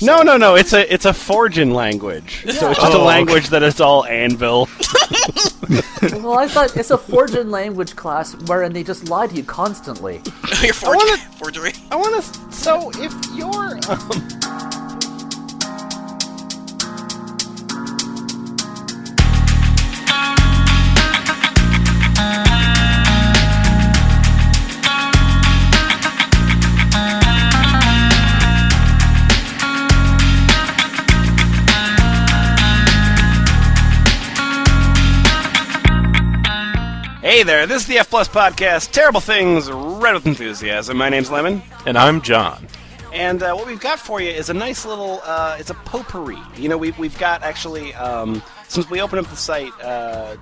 No. It's a forging language. Yeah. So it's just a language that is all anvil. Well, I thought it's a forging language class wherein they just lie to you constantly. You're forgery. I want to. So if you're. Hey there, this is the F Plus Podcast, Terrible Things Read with Enthusiasm. My name's Lemon. And I'm John. And what we've got for you is a nice little, it's a potpourri. You know, we've got actually, since we opened up the site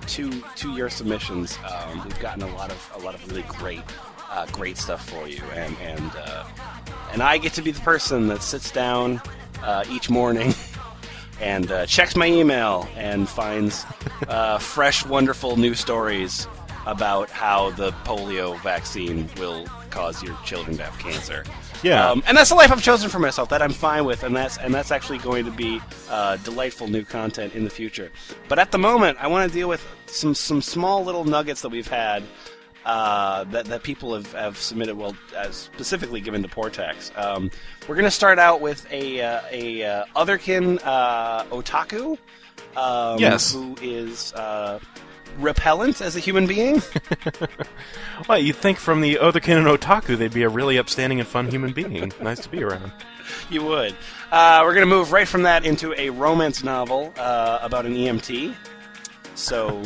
to your submissions, we've gotten a lot of really great stuff for you. And I get to be the person that sits down each morning and checks my email and finds fresh, wonderful new stories about how the polio vaccine will cause your children to have cancer. Yeah. And that's the life I've chosen for myself. That I'm fine with, and that's actually going to be delightful new content in the future. But at the moment, I want to deal with some small little nuggets that we've had that people have submitted, well, specifically given to Portaxx. We're going to start out with a otherkin otaku. Yes. Who is repellent as a human being. Well, you'd think from the otherkin and otaku they'd be a really upstanding and fun human being. Nice to be around. You would. We're going to move right from that into a romance novel about an EMT. So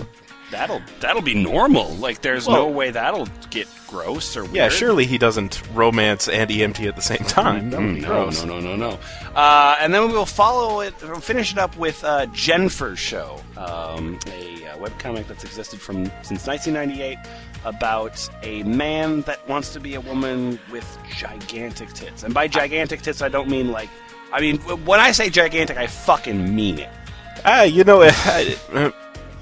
that'll be normal. Like, there's no way that'll get gross or weird. Yeah, surely he doesn't romance and EMT at the same time. No. And then we'll finish it up with Jennifer's Show, a webcomic that's existed since 1998 about a man that wants to be a woman with gigantic tits. And by gigantic tits, I don't mean like... I mean, when I say gigantic, I fucking mean it.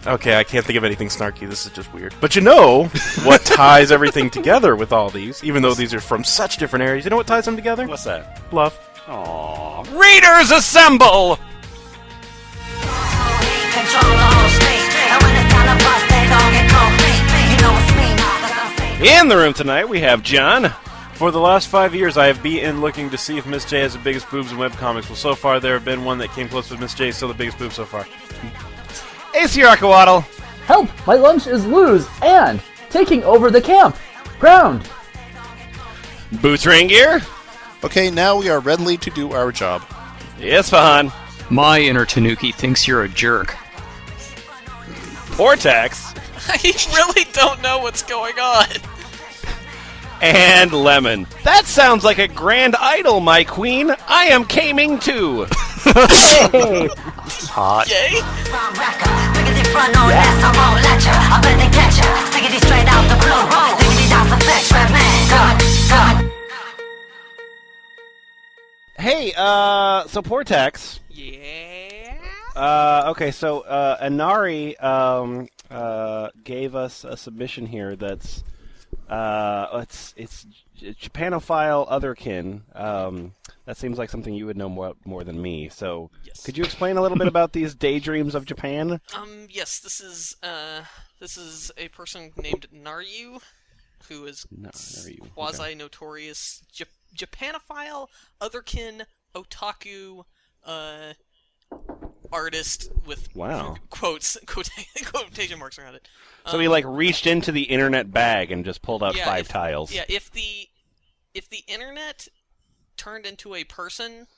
Okay, I can't think of anything snarky. This is just weird. But you know what ties everything together with all these, even though these are from such different areas. You know what ties them together? What's that? Love. Aww. Readers assemble! In the room tonight, we have John. For the last 5 years, I have been looking to see if Miss J has the biggest boobs in webcomics. Well, so far, there have been one that came close with Miss J, still the biggest boob so far. AC Arkawaddle. Help! My lunch is loose and taking over the camp ground. Boots Rain Gear. Okay, now we are ready to do our job. Yes, Fahan. My inner Tanuki thinks you're a jerk. Portaxx. I really don't know what's going on. And Lemon. That sounds like a grand idol, my queen. I am caming too. Hey. Hot. Yay? Hey, so Portaxx. Yeah? Okay, so Inari gave us a submission here that's it's Japanophile Otherkin. That seems like something you would know more than me. So, yes. Could you explain a little bit about these daydreams of Japan? Yes. This is a person named Naryu, who is quasi-notorious Japanophile Otherkin otaku artist with quotation marks around it. So he reached into the internet bag and just pulled out 5 tiles. Yeah, if the internet turned into a person,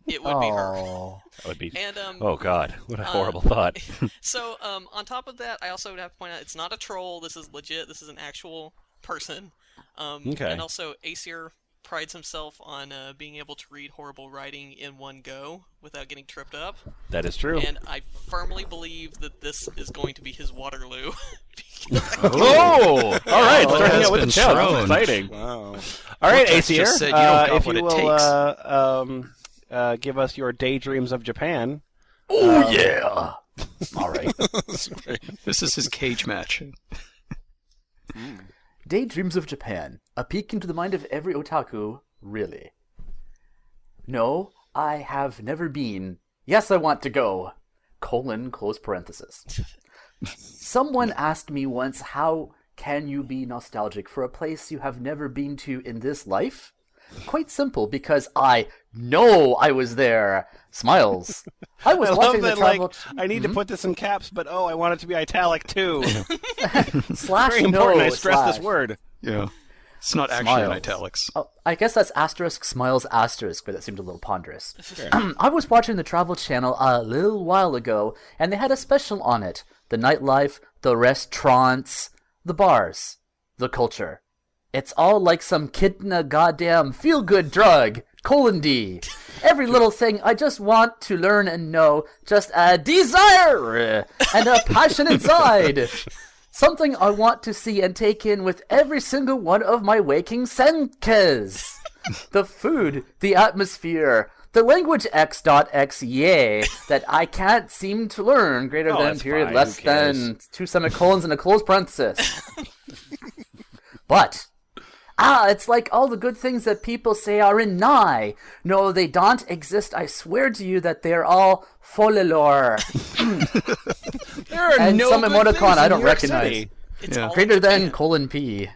it would be her. That would be. And oh God, what a horrible thought. So on top of that, I also would have to point out it's not a troll. This is legit. This is an actual person. Okay. And also, Aesir prides himself on being able to read horrible writing in one go without getting tripped up. That is true. And I firmly believe that this is going to be his Waterloo. Oh! All right, starting out with the challenge. Thrown. Exciting. Wow. All right, Portaxx Aesir, just said you don't got if what you it will give us your daydreams of Japan. Oh, yeah! All right. This is his cage match. Daydreams of Japan. A peek into the mind of every otaku, really. No, I have never been. Yes, I want to go. Close parenthesis. Someone asked me once, how can you be nostalgic for a place you have never been to in this life? Quite simple, because I know I was there. Smiles. I was watching the travel... I need to put this in caps, but I want it to be italic too. Slash Very important. no I stress slash. this word. Yeah. It's not actually in Smiles. italics. Oh, I guess that's asterisk smiles asterisk, but that seemed a little ponderous. I was watching the Travel Channel a little while ago, and they had a special on it. The nightlife, the restaurants, the bars, the culture. It's all like some kid in a goddamn feel-good drug. D. Every little thing I just want to learn and know. Just a desire and a passion inside. Something I want to see and take in with every single one of my waking senses. The food, the atmosphere, the language X.X, yay, that I can't seem to learn, greater than, that's period, fine, less who cares? than, 2 semicolons and a close parenthesis. But, it's like all the good things that people say are in Nye. No, they don't exist. I swear to you that they're all folklore. There are And no some good emoticon things in I don't New York recognize. City. It's all Greater in than Japan. P.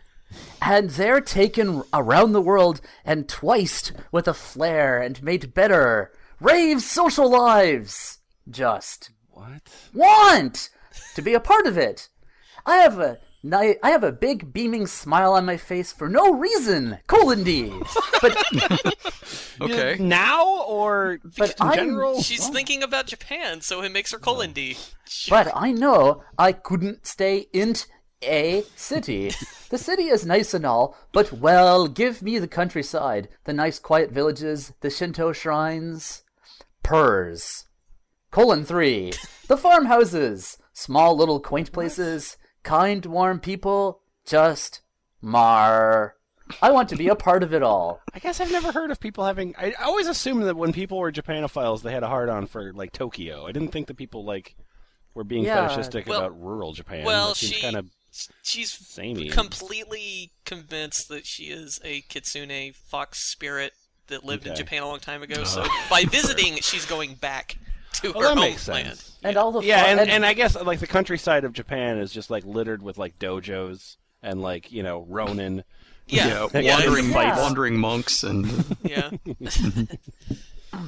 And they're taken around the world and twiced with a flair and made better. Rave social lives. Just want to be a part of it. I have a big beaming smile on my face for no reason. D. But Okay. Now or But in I'm- general? She's thinking about Japan, so it makes her colon D. But I know I couldn't stay in a city. The city is nice and all, but, well, give me the countryside, the nice quiet villages, the Shinto shrines. Purrs. 3. The farmhouses, small little quaint places, kind, warm people, just mar. I want to be a part of it all. I guess I've never heard of people having. I always assumed that when people were Japanophiles, they had a hard-on for like Tokyo. I didn't think that people like were being Yeah. fetishistic Well- about rural Japan. Well, That seems she kind of she's samey. completely convinced that she is a kitsune fox spirit that lived in Okay. Japan a long time ago. So by visiting, she's going back to Oh, her that makes homeland. sense. And all the Yeah, far- and I guess like the countryside of Japan is just like littered with like dojos and like Ronin. Yeah, Wandering monks and yeah.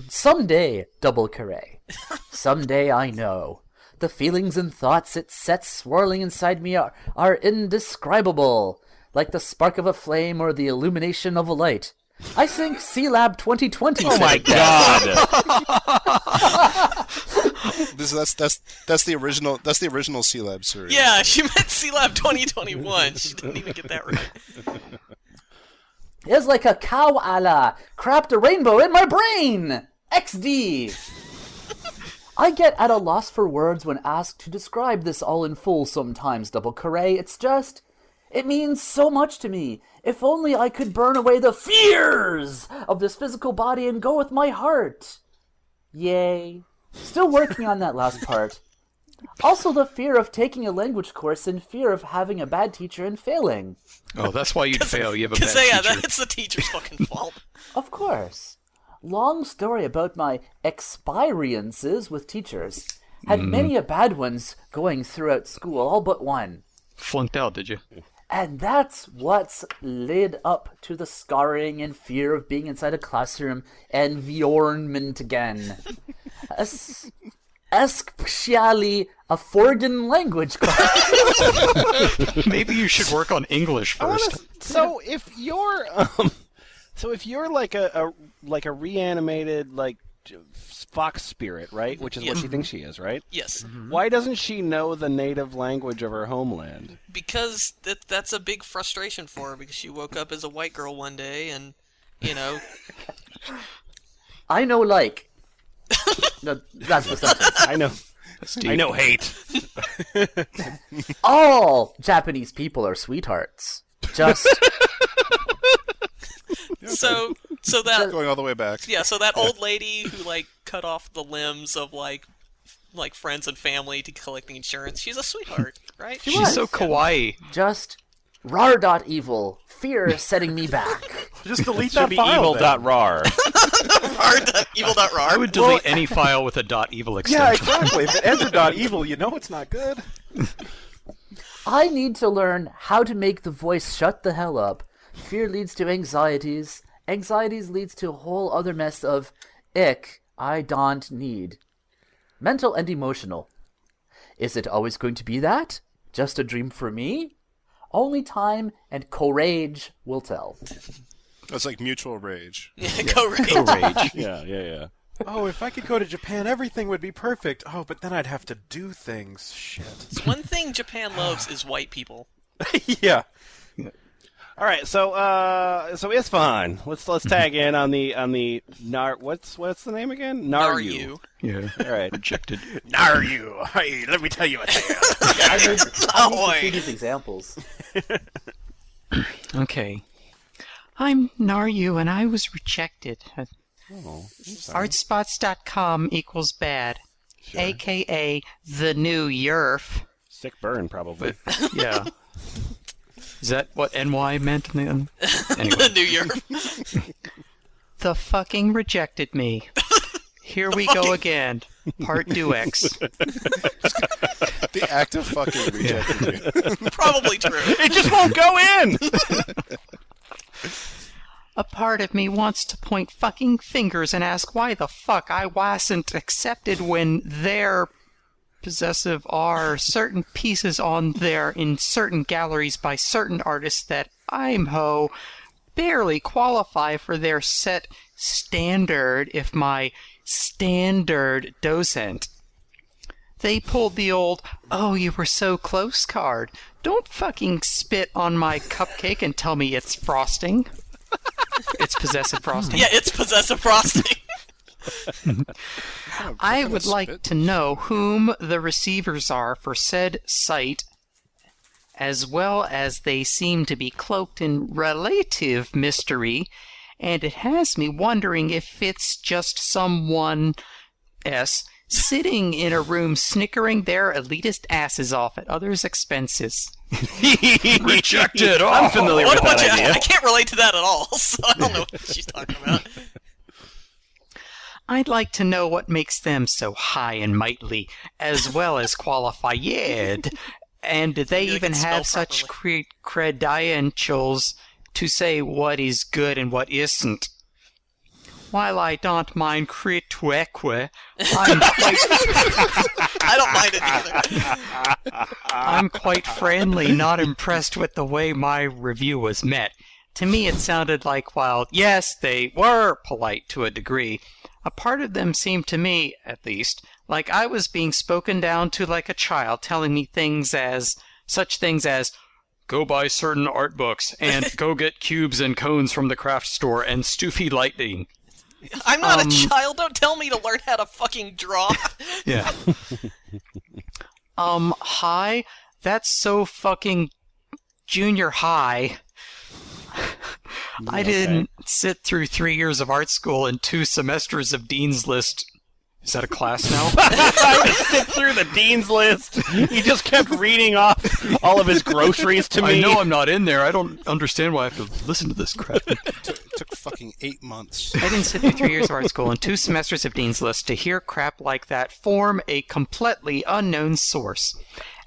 Someday, double carré. Someday I know. The feelings and thoughts it sets swirling inside me are indescribable, like the spark of a flame or the illumination of a light. I think C-Lab 2020 Oh said my it best. God! That's the original. That's the original C-Lab series. Yeah, she meant C-Lab 2021. She didn't even get that right. It's like a cow Allah crapped a rainbow in my brain! XD! I get at a loss for words when asked to describe this all in full sometimes, double carré. It's just... it means so much to me. If only I could burn away the fears of this physical body and go with my heart. Yay. Still working on that last part. Also the fear of taking a language course and fear of having a bad teacher and failing. oh, that's why you'd fail. You have a bad Because yeah, teacher. that's the teacher's fucking fault. Of course. Long story about my experiences with teachers. Had many a bad ones going throughout school, all but one. Flunked out, did you? And that's what's led up to the scarring and fear of being inside a classroom environment again. Especially a foreign language class. Maybe you should work on English first. So if you're like a reanimated like fox spirit, right? Which is what she thinks she is, right? Yes, Why doesn't she know the native language of her homeland? because that's a big frustration for her, because she woke up as a white girl one day and, I know, like... No, that's the sentence. I know. I know hate. All Japanese people are sweethearts. Just... so that Going all the way back. so that old lady who like cut off the limbs of like friends and family to collect the insurance, she's a sweetheart, right? She's so kawaii. Just rar.evil, fear setting me back. Just delete Should that be file. evil.rar. Evil.rar. I would delete any file with a .evil extension. Yeah, exactly. If it ends with .evil, you know it's not good. I need to learn how to make the voice shut the hell up. Fear leads to anxieties. Anxieties leads to a whole other mess of ick I don't need. Mental and emotional. Is it always going to be that? Just a dream for me? Only time and courage will tell. That's like mutual rage. Go rage. Rage. Yeah. Oh, if I could go to Japan, everything would be perfect. Oh, but then I'd have to do things. Shit. One thing Japan loves is white people. Yeah. All right, so Isfahan, let's tag in on the what's the name again? Naryu. Yeah. All right. Rejected. Naryu. Hey, let me tell you a tale. I need to see these examples. Okay. I'm Naryu, and I was rejected. Artspots.com equals bad. A.K.A. the new YERF. Sick burn, probably. Yeah. Is that what NY meant? Anyway. The New Year. The fucking rejected me. Here we go again. Part 2X. The act of fucking rejecting you. Probably true. It just won't go in! A part of me wants to point fucking fingers and ask why the fuck I wasn't accepted when their possessive are certain pieces on there in certain galleries by certain artists that I'm barely qualify for their set standard if my standard docent. They pulled the old, oh, you were so close card. Don't fucking spit on my cupcake and tell me it's frosting. It's possessive frosting. Yeah, it's possessive frosting. I would like to know whom the receivers are for said site, as well as they seem to be cloaked in relative mystery, and it has me wondering if it's just someone sitting in a room snickering their elitist asses off at others' expenses. Rejected! I'm familiar with that idea. I can't relate to that at all, so I don't know what she's talking about. I'd like to know what makes them so high and mightly, as well as qualified. And do they Maybe they even can have spell such credentials to say what is good and what isn't? While I don't mind critique, I don't mind it either. I'm quite friendly, not impressed with the way my review was met. To me, it sounded like, while, yes, they were polite to a degree, a part of them seemed to me, at least, like I was being spoken down to like a child, telling me such things as, go buy certain art books, and go get cubes and cones from the craft store, and stoofy lighting. I'm not a child. Don't tell me to learn how to fucking draw. Yeah. Hi? That's so fucking junior high. I didn't sit through 3 years of art school and 2 semesters of Dean's List. Is that a class now? I just sit through the dean's list. He just kept reading off all of his groceries to me. I know I'm not in there. I don't understand why I have to listen to this crap. Took fucking 8 months. I didn't sit through 3 years of art school and 2 semesters of Dean's List to hear crap like that form a completely unknown source.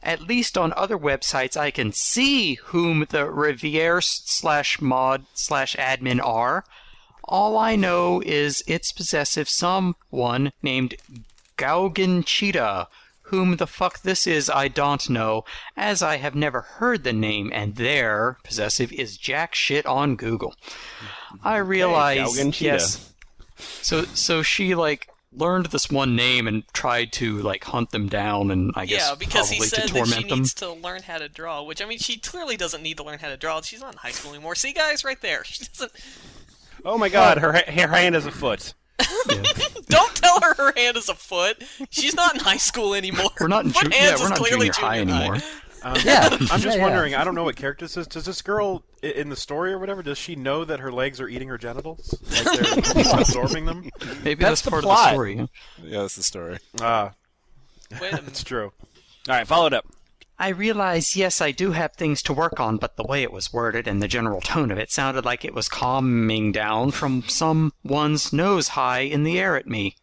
At least on other websites I can see whom the revier/mod/admin are. All I know is it's possessive someone named Gaugen Cheetah. Whom the fuck this is, I don't know, as I have never heard the name, and their possessive is jack shit on Google. I realize, Gaugen Cheetah. yes. So she, learned this one name and tried to, hunt them down and, I guess, Yeah, because he probably said to that torment she them. needs to learn how to draw, which, I mean, she clearly doesn't need to learn how to draw. She's not in high school anymore. See, guys, right there. She doesn't... Oh my god, her hand is a foot. Don't tell her hand is a foot. She's not in high school anymore. We're not in Foot hands we're is not clearly junior high anymore. Yeah. I'm just Yeah. wondering, I don't know what character this is. Does this girl, in the story or whatever, does she know that her legs are eating her genitals? Like they're absorbing them? Maybe That's that's the part plot. of the story. Yeah, that's the story. Wait a minute. It's true. All right, follow it up. I realize, yes, I do have things to work on, but the way it was worded and the general tone of it sounded like it was calming down from someone's nose high in the air at me.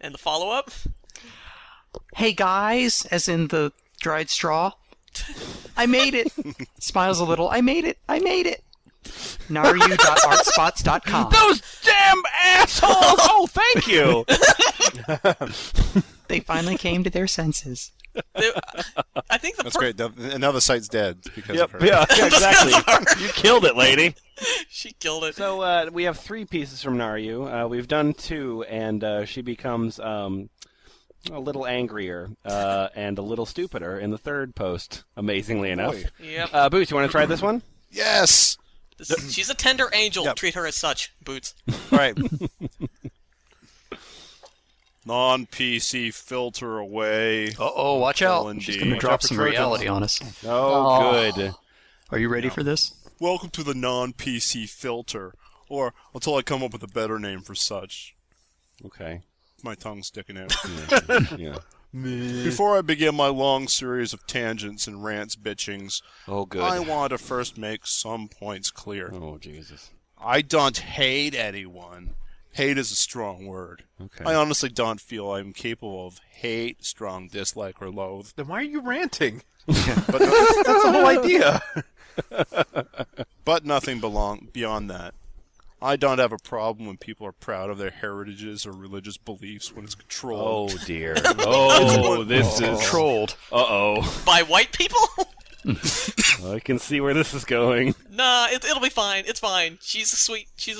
And the follow-up? Hey guys, as in the dried straw. I made it. Smiles a little. I made it. Naru.artspots.com. Those damn assholes! Oh, thank you. They finally came to their senses. I think That's great. And now the site's dead because Yep. of her. Yeah. Exactly. You killed it, lady. She killed it. So we have 3 pieces from Naru. We've done 2, and she becomes a little angrier and a little stupider in the 3rd post. Amazingly enough. Boy. Yep. Boots, you want to try this one? Yes! She's a tender angel. Yep. Treat her as such, Boots. All right. Non-PC filter away. Uh-oh, watch out. Indeed. She's going to Watch drop out for some Trojans. reality on us. Oh, good. Are you ready for this? Welcome to the non-PC filter. Or, until I come up with a better name for such. Okay. My tongue's sticking out. Yeah. Before I begin my long series of tangents and rants bitchings, Oh, good. I want to first make some points clear. Oh, Jesus. I don't hate anyone. Hate is a strong word. Okay. I honestly don't feel I'm capable of hate, strong dislike, or loathe. Then why are you ranting? But, That's the whole idea. but nothing beyond that. I don't have a problem when people are proud of their heritages or religious beliefs when it's controlled. Oh, dear. Oh, this is... Trolled. Uh-oh. By white people? I can see where this is going. Nah, it'll be fine. It's fine. She's a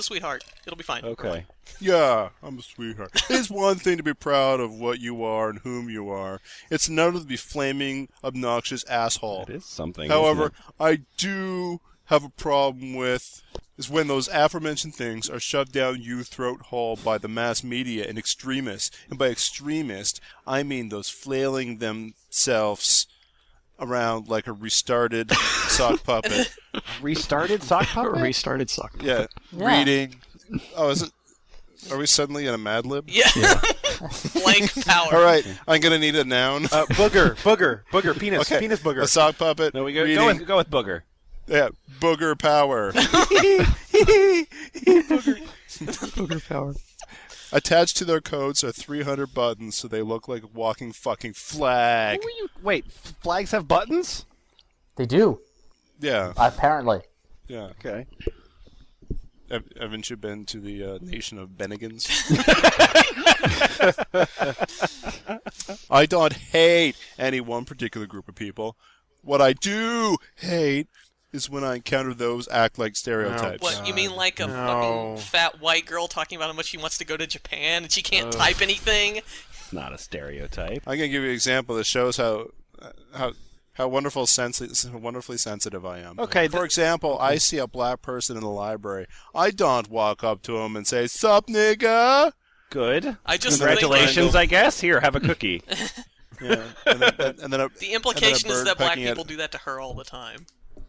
sweetheart. It'll be fine. Okay. Yeah, I'm a sweetheart. It's one thing to be proud of what you are and whom you are. It's another to be flaming, obnoxious asshole. That is something. However, isn't I do have a problem with is when those aforementioned things are shoved down you throat hole by the mass media and extremists. And by extremist, I mean those flailing themselves around like a restarted sock puppet. it? Restarted sock puppet? Restarted sock. Yeah, reading. Oh, is it? Are we suddenly in a Mad Lib? Yeah. Blank power. All right, I'm gonna need a noun. Booger, penis, Okay, penis booger. A sock puppet. No, we go reading. go with booger. Yeah, booger power. Booger power. Attached to their coats are 300 buttons, so they look like a walking fucking flag. Wait, flags have buttons? They do, Yeah, apparently. yeah. Okay. Haven't you been to the nation of Bennigans? I don't hate any one particular group of people. What I do hate is when I encounter those act like stereotypes. What, you mean like a fucking fat white girl talking about how much she wants to go to Japan and she can't type anything? It's not a stereotype. I'm gonna give you an example that shows how wonderfully sensitive I am. Okay, For example, I see a black person in the library. I don't walk up to him and say, "Sup, nigga?" Good. I just Congratulations, I guess. Here, have a cookie. Yeah, and then The implication is bird that black pecking people at- do that to her all the time.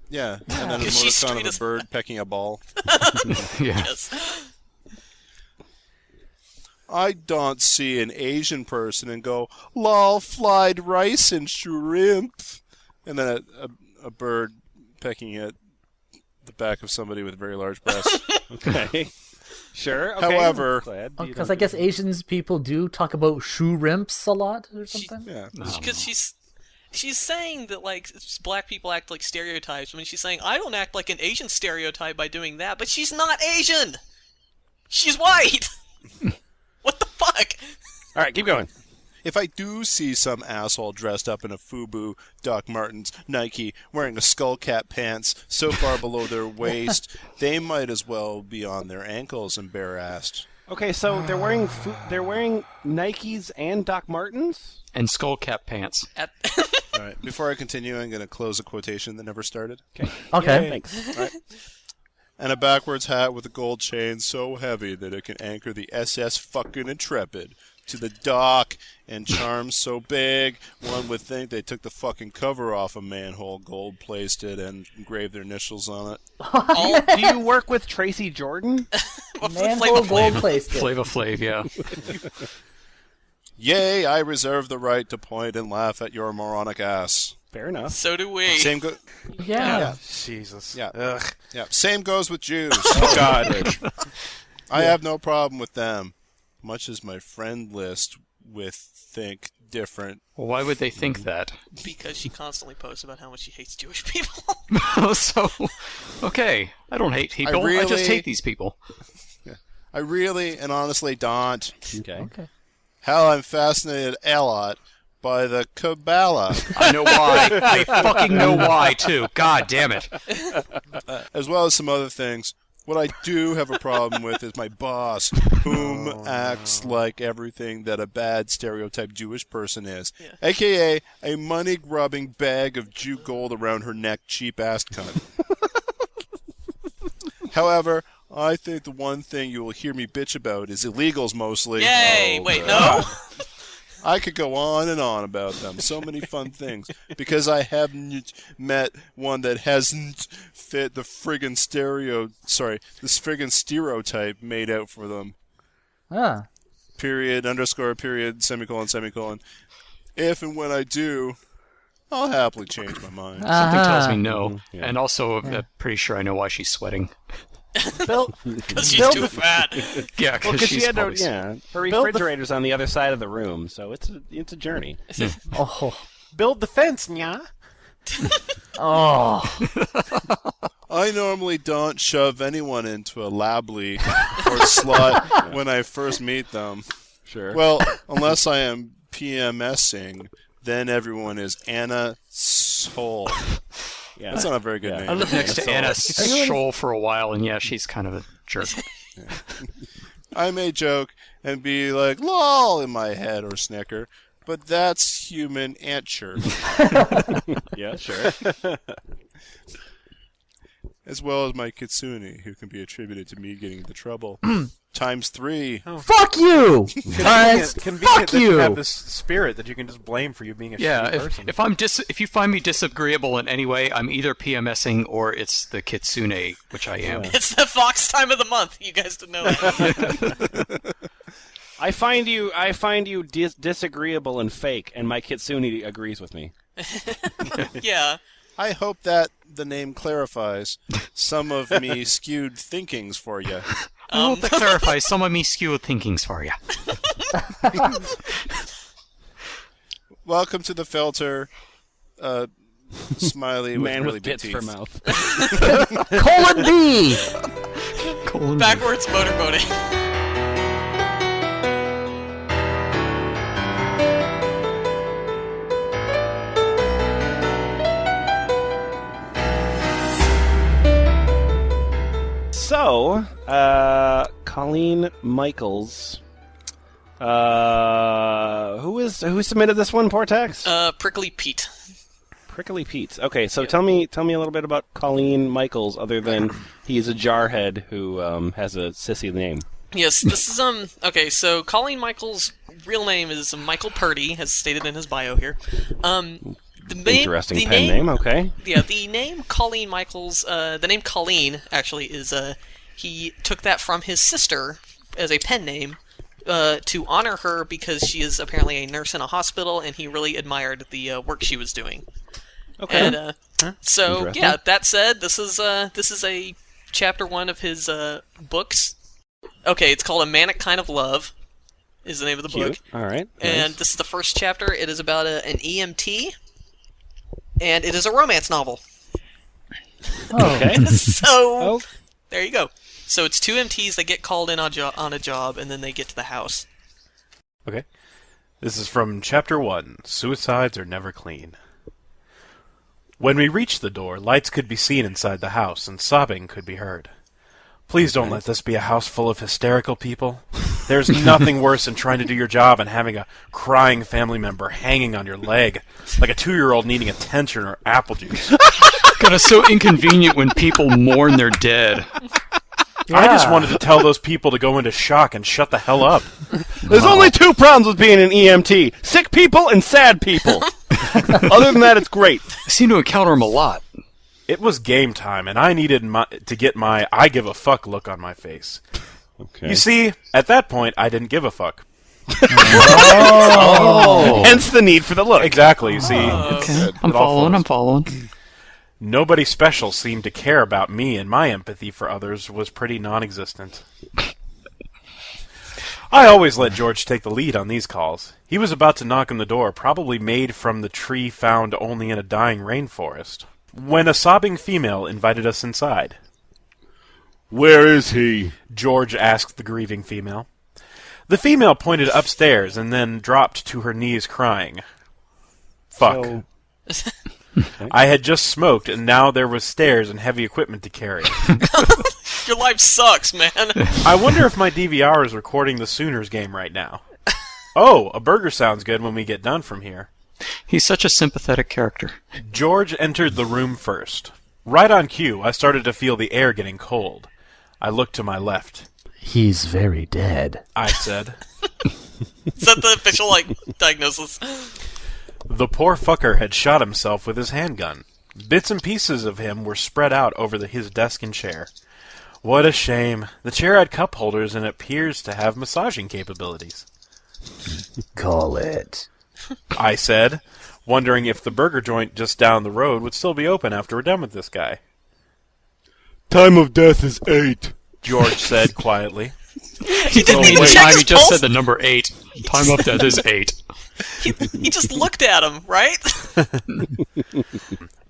yeah, and then a 'Cause she's emoticon straight of as- a bird pecking a ball. Yeah. Yes. I don't see an Asian person and go, "Lol, fried rice and shrimp," and then a bird pecking at the back of somebody with very large breasts. Okay. Sure. Okay. However- Glad you Because don't- I guess Asians people do talk about shoe rimps a lot or something. Yeah. Because she's saying that like black people act like stereotypes. I mean, she's saying I don't act like an Asian stereotype by doing that, but she's not Asian. She's white. What the fuck? All right, keep going. If I do see some asshole dressed up in a FUBU, Doc Martens, Nike, wearing a skull cap pants so far below their waist, they might as well be on their ankles and bare-assed. Okay, so they're wearing Nikes and Doc Martens. And skullcap pants. At All right. Before I continue, I'm going to close a quotation that never started. Okay. Thanks. And a backwards hat with a gold chain so heavy that it can anchor the SS fucking Intrepid to the dock, and charms so big one would think they took the fucking cover off a manhole, gold placed it, and engraved their initials on it. Do you work with Tracy Jordan? Manhole gold placed it. Flava Flav, yeah. Yay, I reserve the right to point and laugh at your moronic ass. Fair enough. So do we. Same go- Yeah. Jesus. Yeah. Ugh. yeah. Same goes with Jews. Oh, God. I have no problem with them, much as my friend list with think different. Well, why would they think that? Because she constantly posts about how much she hates Jewish people. So, okay, I don't hate people. I just hate these people. I really and honestly don't. Okay. Hell, I'm fascinated a lot by the Kabbalah, I know why. I fucking know why, too. God damn it. as well as some other things. What I do have a problem with is my boss, whom acts like everything that a bad stereotype Jewish person is, a.k.a. a money-grubbing bag of Jew gold around her neck, cheap-ass cunt. However, I think the one thing you will hear me bitch about is illegals mostly. Yay! Oh, Wait, God. no? I could go on and on about them. So many fun things. Because I haven't met one that hasn't fit the friggin' stereotype made out for them. Ah. Period, underscore, period, semicolon, semicolon. If and when I do, I'll happily change my mind. Something tells me Uh-huh. no. And also, I'm pretty sure I know why she's sweating. Because she's too fat. Yeah, Well, because because she's she had probably... her refrigerator's on the other side of the room, so it's a journey. Oh. Build the fence, nya. Oh. I normally don't shove anyone into a lably or slut when I first meet them. Sure. Well, unless I am PMSing, then everyone is Anna Soul. Yeah. That's not a very good name. I lived next to Anna Scholl for a while, and yeah, she's kind of a jerk. I may joke and be like, lol, in my head or snicker, but that's human answer. Yeah, sure. As well as my kitsune, who can be attributed to me getting into trouble. Times 3. Fuck you! Guys, Convenient fuck that you you! have this spirit that you can just blame for you being a Yeah, shitty if person. if you find me disagreeable in any way, I'm either PMSing or it's the kitsune, which I am. It's the Fox time of the month. You guys didn't know that. I find you disagreeable and fake, and my kitsune agrees with me. Yeah. I hope that the name clarifies some of me skewed thinkings for you. I hope that clarifies some of me skewed thinkings for you. Welcome to the filter. Smiley with Man really with big bits teeth. for mouth. Colon B! Backwards motorboating. So, Colleen Michaels. Who submitted this one, Portaxx? Prickly Pete. Prickly Pete. Okay, so tell me a little bit about Colleen Michaels, other than he's a jarhead who has a sissy name. Yes, this is okay, so Colleen Michaels' real name is Michael Purdy, as stated in his bio here. Interesting pen name, okay. Yeah, the name Colleen Michaels, the name Colleen, actually, is, he took that from his sister as a pen name, to honor her because she is apparently a nurse in a hospital, and he really admired the work she was doing. Okay. And, so, Interesting. yeah, that said, this is a chapter 1 of his, books. Okay, it's called A Manic Kind of Love, is the name of the book. Cute. All right. And Nice. this is the first chapter. It is about an EMT, and it is a romance novel. Okay. So, Oh. there you go. So it's two MTs that get called in on a job, and then they get to the house. Okay. This is from Chapter 1, Suicides Are Never Clean. When we reached the door, lights could be seen inside the house, and sobbing could be heard. Please don't let this be a house full of hysterical people. There's nothing worse than trying to do your job and having a crying family member hanging on your leg, like a 2-year-old needing attention or apple juice. God, it's so inconvenient when people mourn their dead. I just wanted to tell those people to go into shock and shut the hell up. There's only 2 problems with being an EMT: sick people and sad people. Other than that, it's great. I seem to encounter them a lot. It was game time, and I needed to get my I give a fuck look on my face. Okay. You see, at that point, I didn't give a fuck. Oh. Hence the need for the look. Exactly, you see. Okay, It I'm all following. flows. I'm following. Nobody special seemed to care about me, and my empathy for others was pretty non-existent. I always let George take the lead on these calls. He was about to knock on the door, probably made from the tree found only in a dying rainforest, when a sobbing female invited us inside. Where is he? George asked the grieving female. The female pointed upstairs and then dropped to her knees crying. Fuck. So, I had just smoked, and now there was stairs and heavy equipment to carry. Your life sucks, man. I wonder if my DVR is recording the Sooners game right now. Oh, a burger sounds good when we get done from here. He's such a sympathetic character. George entered the room first. Right on cue, I started to feel the air getting cold. I looked to my left. He's very dead. I said. Is that the official, diagnosis? The poor fucker had shot himself with his handgun. Bits and pieces of him were spread out over his desk and chair. What a shame. The chair had cup holders and appears to have massaging capabilities. Call it. I said, wondering if the burger joint just down the road would still be open after we're done with this guy. Time of death is 8. George said quietly. He didn't even Wait, check time his he just pulse. said the number 8. Time of death is 8. He just looked at him, right?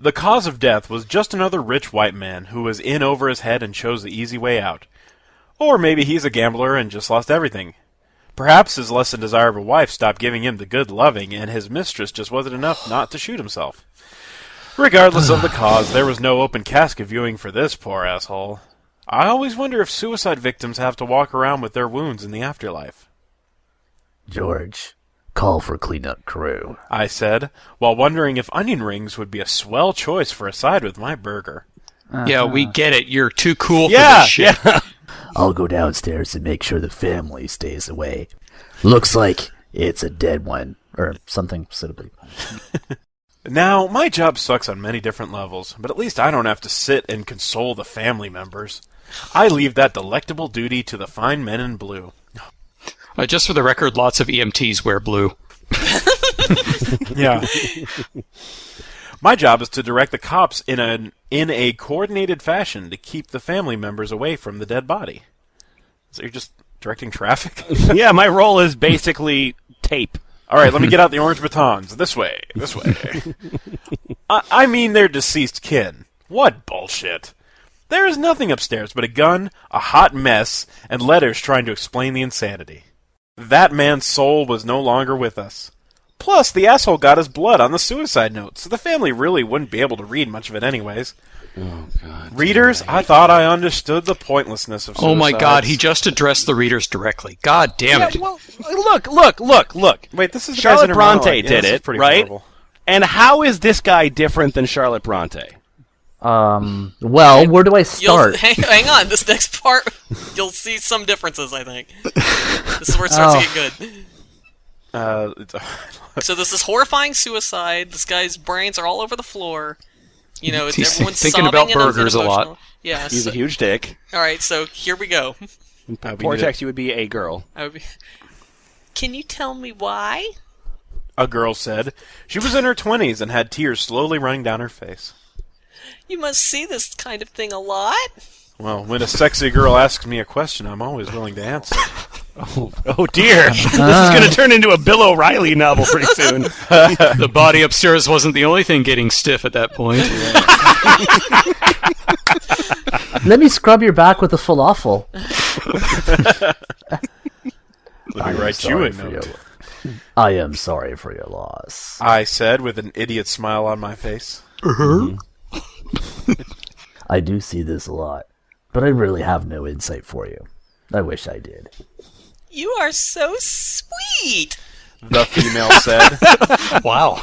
The cause of death was just another rich white man who was in over his head and chose the easy way out. Or maybe he's a gambler and just lost everything. Perhaps his less than desirable wife stopped giving him the good loving, and his mistress just wasn't enough not to shoot himself. Regardless of the cause, there was no open casket viewing for this poor asshole. I always wonder if suicide victims have to walk around with their wounds in the afterlife. George, call for cleanup crew. I said, while wondering if onion rings would be a swell choice for a side with my burger. Yeah, we get it. You're too cool for yeah, this shit. yeah. I'll go downstairs and make sure the family stays away. Looks like it's a dead one. Or something suitably. Now, my job sucks on many different levels, but at least I don't have to sit and console the family members. I leave that delectable duty to the fine men in blue. Just for the record, lots of EMTs wear blue. Yeah. My job is to direct the cops in a coordinated fashion to keep the family members away from the dead body. So you're just directing traffic? Yeah, my role is basically tape. All right, let me get out the orange batons. This way, this way. I mean their deceased kin. What bullshit. There is nothing upstairs but a gun, a hot mess, and letters trying to explain the insanity. That man's soul was no longer with us. Plus, the asshole got his blood on the suicide note, so the family really wouldn't be able to read much of it anyways. Oh, God. Readers, I thought I understood the pointlessness of suicides. Oh my god, he just addressed the readers directly. God damn Yeah, it. well, look. Wait, this is the guy's Charlotte inner Bronte monologue. Yeah, did this is it, pretty right? horrible. And how is this guy different than Charlotte Bronte? Well, where do I start? Hang on, this next part, you'll see some differences, I think. This is where it starts to get good. So this is horrifying suicide. This guy's brains are all over the floor. You know, He's everyone's thinking sobbing about and burgers a lot. emotional. Yeah. He's a huge dick. All right, so here we go. Portaxx, you would be a girl. Can you tell me why? A girl said. She was in her 20s and had tears slowly running down her face. You must see this kind of thing a lot. Well, when a sexy girl asks me a question, I'm always willing to answer. Oh dear, this is going to turn into a Bill O'Reilly novel pretty soon. The body upstairs wasn't the only thing getting stiff at that point. Let me scrub your back with a falafel. Let me write you a note. I am sorry for your loss. I said with an idiot smile on my face. I do see this a lot, but I really have no insight for you. I wish I did. You are so sweet. The female said, Wow.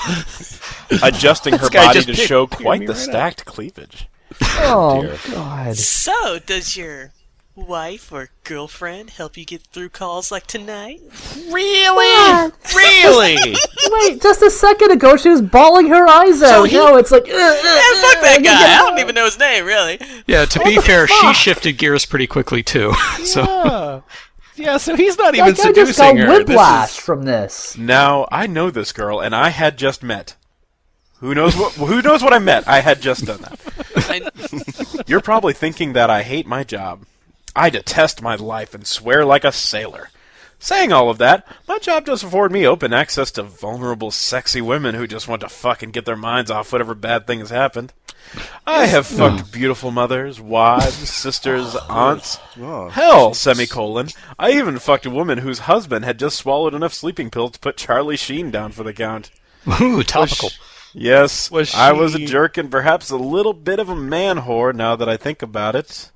adjusting her guy body just to picked show me quite right the up. stacked cleavage. Oh, God. So, does your wife or girlfriend help you get through calls like tonight? Really? Really? Wait, just a second ago she was bawling her eyes out. Now it's like... Fuck that guy. I don't even know his name, really. Yeah, to be fair, she shifted gears pretty quickly, too. So Yeah, so he's not even Like, I just got seducing her. whiplash from this. Now, I know this girl, and I had just met. Who knows what I met? I had just done that. You're probably thinking that I hate my job. I detest my life and swear like a sailor. Saying all of that, my job does afford me open access to vulnerable, sexy women who just want to fucking get their minds off whatever bad thing has happened. I have fucked beautiful mothers, wives, sisters, aunts. Hell, semicolon. I even fucked a woman whose husband had just swallowed enough sleeping pills to put Charlie Sheen down for the count. Ooh, topical. Yes, I was a she- jerk and perhaps a little bit of a man whore now that I think about it.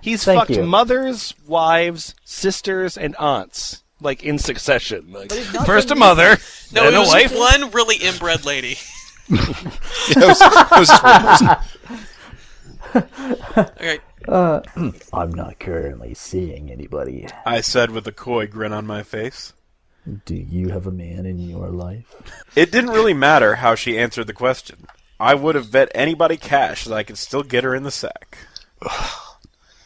He's Thank fucked you. mothers, wives, sisters, and aunts, like in succession. Like, he's not first a been mother, No, then it a was wife. one really inbred lady. It was just one person. Okay. I'm not currently seeing anybody. I said with a coy grin on my face. Do you have a man in your life? It didn't really matter how she answered the question. I would have bet anybody cash that I could still get her in the sack.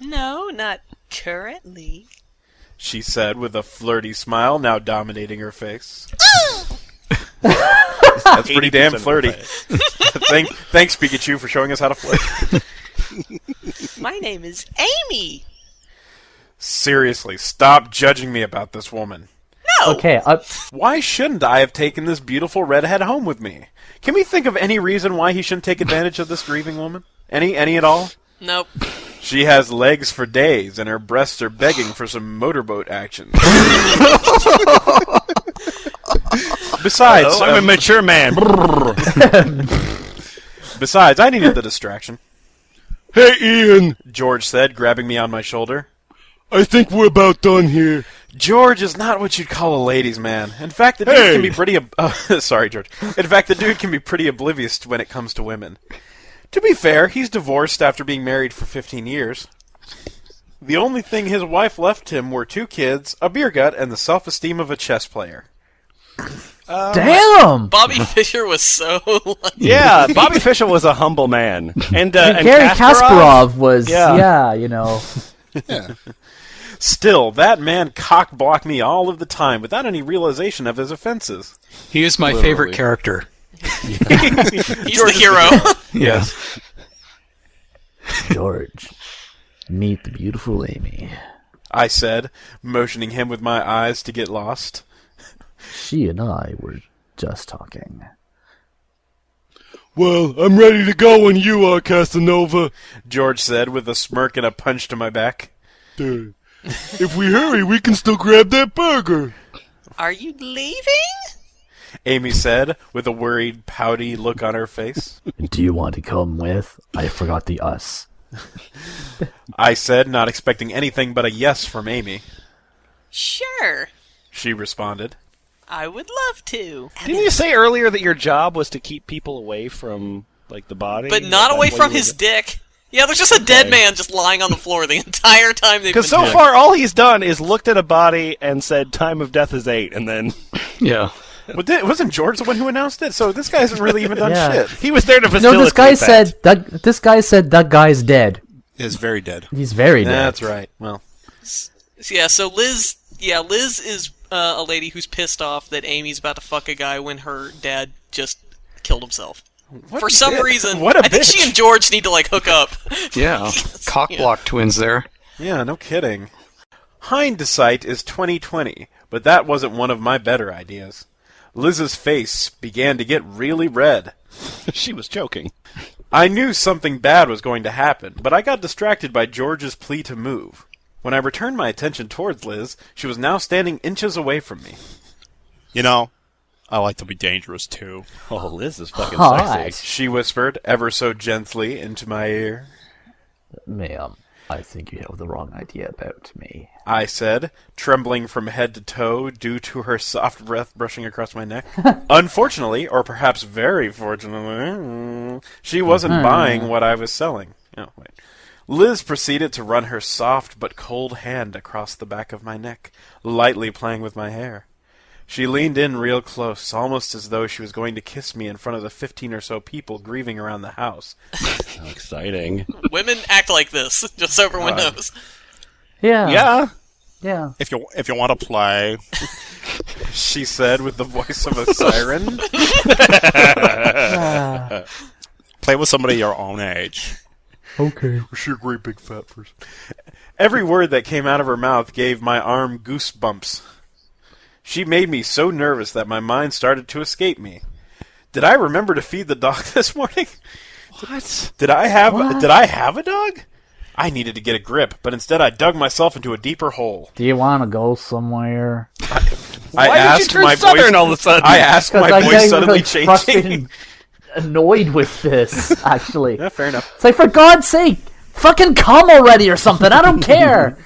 No, not currently. She said with a flirty smile now dominating her face. That's pretty damn 80% of flirty. the Thanks, Pikachu, for showing us how to flirt. My name is Amy. Seriously, stop judging me about this woman. No. Okay, Why shouldn't I have taken this beautiful redhead home with me? Can we think of any reason why he shouldn't take advantage of this grieving woman? Any at all? Nope. She has legs for days, and her breasts are begging for some motorboat action. Besides, I'm a mature man. besides, I needed the distraction. Hey, Ian, George said, grabbing me on my shoulder. I think we're about done here. George is not what you'd call a ladies' man. In fact, the dude Hey! can be pretty. Sorry, George. In fact, the dude can be pretty oblivious when it comes to women. To be fair, he's divorced after being married for 15 years. The only thing his wife left him were 2 kids, a beer gut, and the self-esteem of a chess player. damn! Bobby Fischer was so. Yeah, Bobby Fischer was a humble man, and Gary Kasparov was, Yeah. you know. Still, that man cock-blocked me all of the time without any realization of his offenses. He is my Literally. favorite character. He's the hero. Yes. George, meet the beautiful Amy. I said, motioning him with my eyes to get lost. She and I were just talking. Well, I'm ready to go when you are, Casanova. George said with a smirk and a punch to my back. If we hurry, we can still grab that burger. Are you leaving? Amy said, with a worried, pouty look on her face. Do you want to come with? I forgot the us. I said, not expecting anything but a yes from Amy. Sure. She responded. I would love to. Didn't you say earlier that your job was to keep people away from like the body, But not away from his dick. Yeah, there's just a dead man just lying on the floor the entire time they've been Because so doing it. far, all he's done is looked at a body and said, "Time of death is 8," and then Yeah. Wasn't George the one who announced it? So this guy hasn't really even done Yeah. shit. he was there to facilitate. No, this guy that. said that guy's dead. Is very dead. He's very dead. That's right. Well, Yeah, so Liz is a lady who's pissed off that Amy's about to fuck a guy when her dad just killed himself. For some reason, What a I think she bitch. and George need to like hook up. Yeah. Cockblock twins there. yeah, no kidding. Hindsight is 20/20, but that wasn't one of my better ideas. Liz's face began to get really red. She was joking. I knew something bad was going to happen, but I got distracted by George's plea to move. When I returned my attention towards Liz, she was now standing inches away from me. You know, I like to be dangerous too. Oh, Liz is fucking Hi. sexy. She whispered, ever so gently, into my ear. Ma'am, I think you have the wrong idea about me. I said, trembling from head to toe due to her soft breath brushing across my neck. Unfortunately, or perhaps very fortunately, she wasn't buying what I was selling. Oh, wait. Liz proceeded to run her soft but cold hand across the back of my neck, lightly playing with my hair. She leaned in real close, almost as though she was going to kiss me in front of the 15 or so people grieving around the house. How exciting. Women act like this, just so everyone knows. Yeah. Yeah. Yeah. If you want to play, She said with the voice of a siren. play with somebody your own age. Okay. She's a great big fat person. Every word that came out of her mouth gave my arm goosebumps. She made me so nervous that my mind started to escape me. Did I remember to feed the dog this morning? What? Did I have a dog? I needed to get a grip, but instead I dug myself into a deeper hole. Do you want to go somewhere? Why did you turn southern all of a sudden? I asked my voice suddenly frustrated changing. and annoyed with this, actually. Yeah, fair enough. It's like, for God's sake, fucking come already or something. I don't care.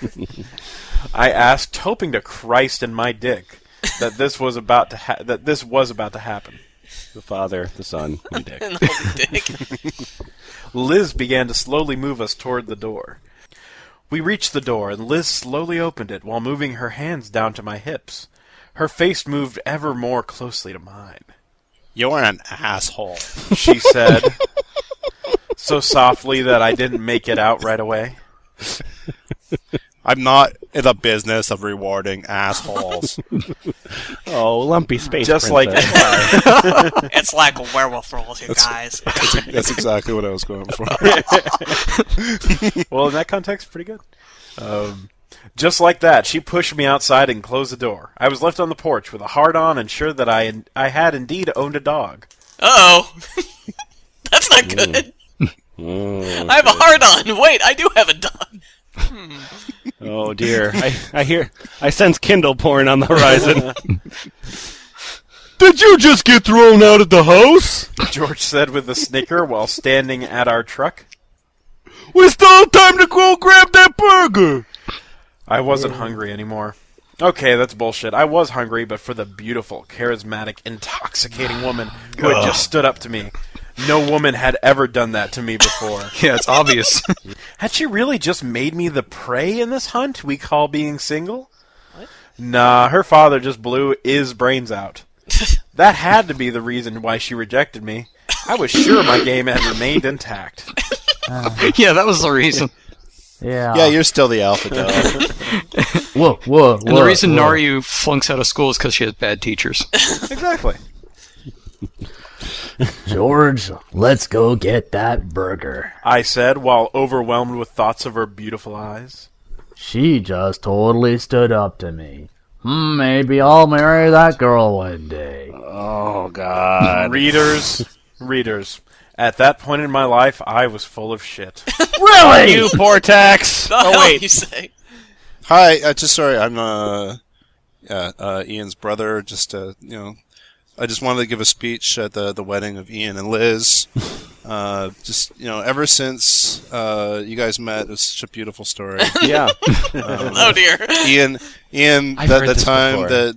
I asked, hoping to Christ in my dick that this was about to happen. The Father, the Son, and Dick. And the Holy Dick. Liz began to slowly move us toward the door. We reached the door, and Liz slowly opened it while moving her hands down to my hips. Her face moved ever more closely to mine. You're an asshole. She said, so softly that I didn't make it out right away. I'm not in the business of rewarding assholes. Oh, lumpy space Just princess. It's like werewolf rules, you guys. That's exactly what I was going for. Well, in that context, pretty good. Just like that, she pushed me outside and closed the door. I was left on the porch with a hard-on and sure that I had indeed owned a dog. Uh-oh. That's not good. I have a hard-on. Wait, I do have a dog. Oh dear, I sense Kindle porn on the horizon. Did you just get thrown out of the house? George said with a snicker while standing at our truck. We still have time to go grab that burger. I wasn't hungry anymore. Okay, that's bullshit. I was hungry, but for the beautiful, charismatic, intoxicating woman who had just stood up to me. No woman had ever done that to me before. Yeah, it's obvious. Had she really just made me the prey in this hunt we call being single? What? Nah, her father just blew his brains out. That had to be the reason why she rejected me. I was sure my game had remained intact. Yeah, that was the reason. Yeah. Yeah, you're still the alpha dog. Whoa. And the reason Naru flunks out of school is because she has bad teachers. Exactly. George, let's go get that burger. I said while overwhelmed with thoughts of her beautiful eyes. She just totally stood up to me. Maybe I'll marry that girl one day. Oh God. Readers. At that point in my life, I was full of shit. Really? You Portaxx. Oh, wait. You say? Hi, just sorry, I'm Ian's brother. Just I just wanted to give a speech at the wedding of Ian and Liz. Ever since you guys met, it was such a beautiful story. Yeah. Oh dear. Ian, I've heard the this time before.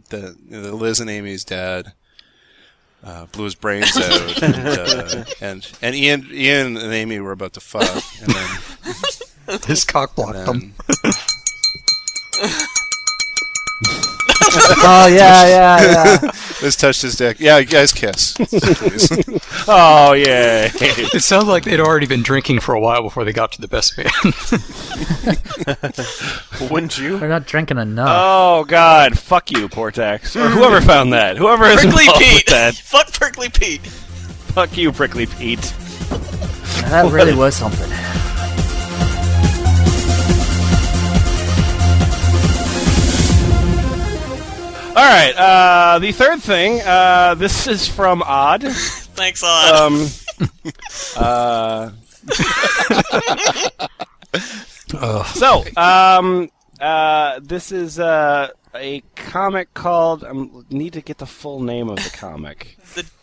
that Liz and Amy's dad blew his brains out, and Ian and Amy were about to fuck, and then His cock blocked them. Oh, yeah. Liz touched his dick. Yeah, you guys kiss. Please. Oh yeah. It sounds like they'd already been drinking for a while before they got to the best man. Wouldn't you? They're not drinking enough. Oh God. Fuck you, Portaxx. Or whoever found that. Whoever is Prickly involved Pete. with that. Fuck Prickly Pete. Fuck you, Prickly Pete. That really was something. All right. The third thing. This is from Odd. Thanks, Odd. This is a comic called. I need to get the full name of the comic.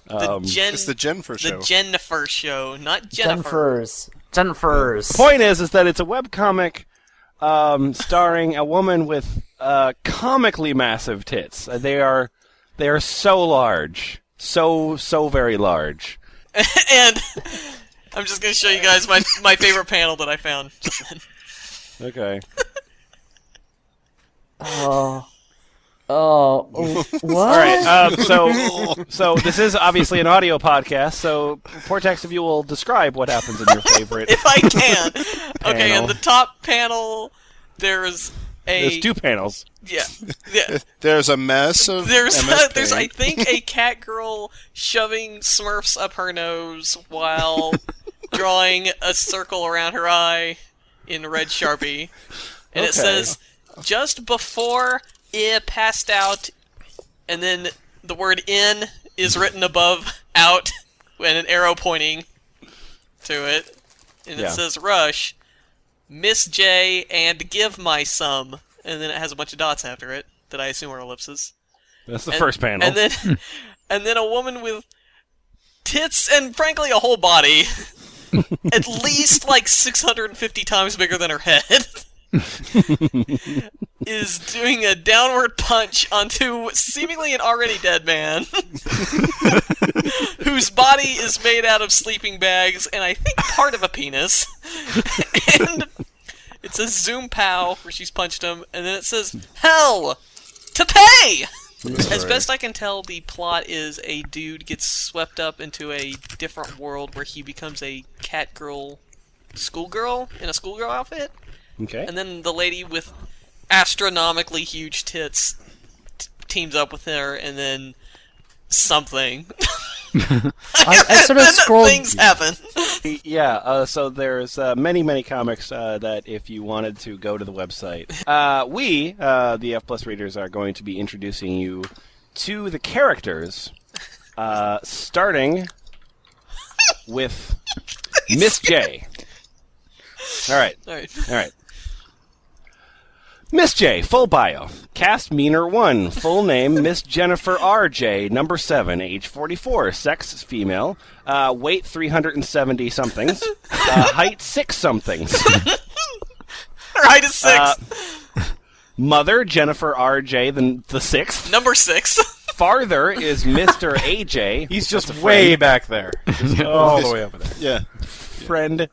It's the Jennifer show. The Jennifer show, not Jennifer. Jennifer's. Point is that it's a webcomic starring a woman with comically massive tits. They are so large, so very large. And I'm just gonna show you guys my favorite panel that I found just then. Okay. Oh, what? All right. So this is obviously an audio podcast. So Portaxx, if you will describe what happens in your favorite. If I can. Okay, Panel. in the top panel, there's There's 2 panels. Yeah. There's a mess of There's MS I Paint. think a cat girl shoving Smurfs up her nose while drawing a circle around her eye in red Sharpie, and it says just before I passed out, and then the word "in" is written above "out" and an arrow pointing to it, and it says "rush." Miss J and give my some, and then it has a bunch of dots after it that I assume are ellipses. That's the first panel. And then a woman with tits and frankly a whole body, at least like 650 times bigger than her head, is doing a downward punch onto seemingly an already dead man, whose body is made out of sleeping bags and I think part of a penis. And it says Zoom Pow, where she's punched him, and then it says Hell to pay! As best I can tell, the plot is a dude gets swept up into a different world where he becomes a cat girl schoolgirl in a schoolgirl outfit. Okay. And then the lady with astronomically huge tits teams up with her, and then something. I sort of scrolled. Things happen. Yeah, so there's many comics that if you wanted to go to the website, we, the F Plus readers, are going to be introducing you to the characters, starting with Miss J. All right. Miss J, full bio. Cast Meaner 1. Full name, Miss Jennifer R.J., number 7, age 44. Sex, female. Weight, 370-somethings. Height, 6-somethings. Her height is 6. Mother, Jennifer R.J., the 6th. Number 6. Father is Mr. A.J. He's just way back there. Just all the way over there. Yeah. Friend.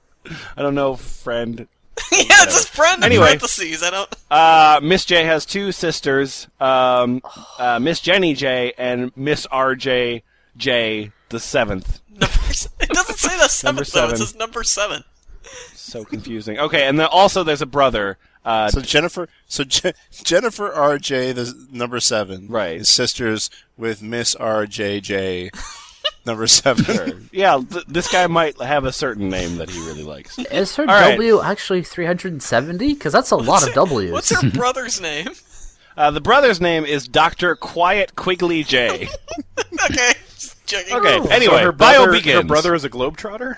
I don't know, friend. Yeah, it's his friend in Anyway. parentheses. I don't. Miss J has 2 sisters, Miss Jenny J and Miss R.J. J, the 7th. It doesn't say the 7th, though. 7. It says number 7. So confusing. Okay, and then also there's a brother. Jennifer R.J., the number 7, Right. is sisters with Miss R.J.J., number 7. Sure. Yeah, this guy might have a certain name that he really likes. Is her right. W actually 370? Because that's a lot of W's. What's her brother's name? The brother's name is Dr. Quiet Quigley J. Okay, just checking. Okay, So anyway, her bio brother, begins. Her brother is a globetrotter?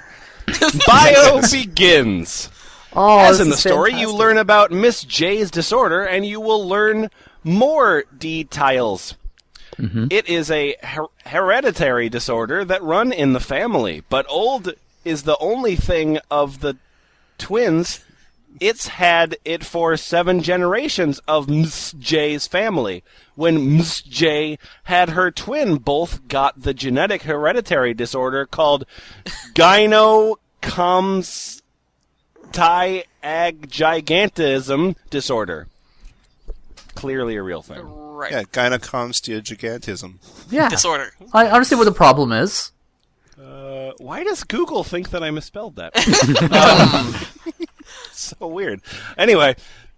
Bio begins. Oh, As this in the is story, fantastic. you learn about Miss J's disorder, and you will learn more details. Mm-hmm. It is a hereditary disorder that run in the family, but old is the only thing of the twins. It's had it for 7 generations of Ms. J's family. When Ms. J had her twin, both got the genetic hereditary disorder called gynocomastia-gigantism disorder. Clearly a real thing. Right. Yeah, gynecomastia gigantism. Yeah. Disorder. I understand what the problem is. Why does Google think that I misspelled that? So weird. Anyway,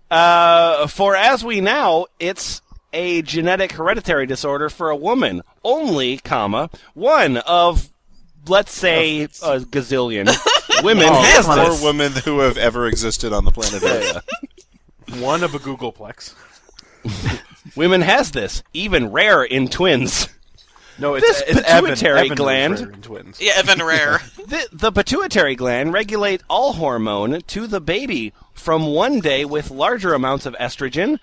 for as we know, it's a genetic hereditary disorder for a woman. Only, one of, let's say, a gazillion women has Or this. women who have ever existed on the planet Earth. One of a Googleplex. Women has this, even rare in twins. No, This it's pituitary Evan gland- is rare in twins. Yeah, Evan Rare. The pituitary gland regulates all hormone to the baby from one day with larger amounts of estrogen,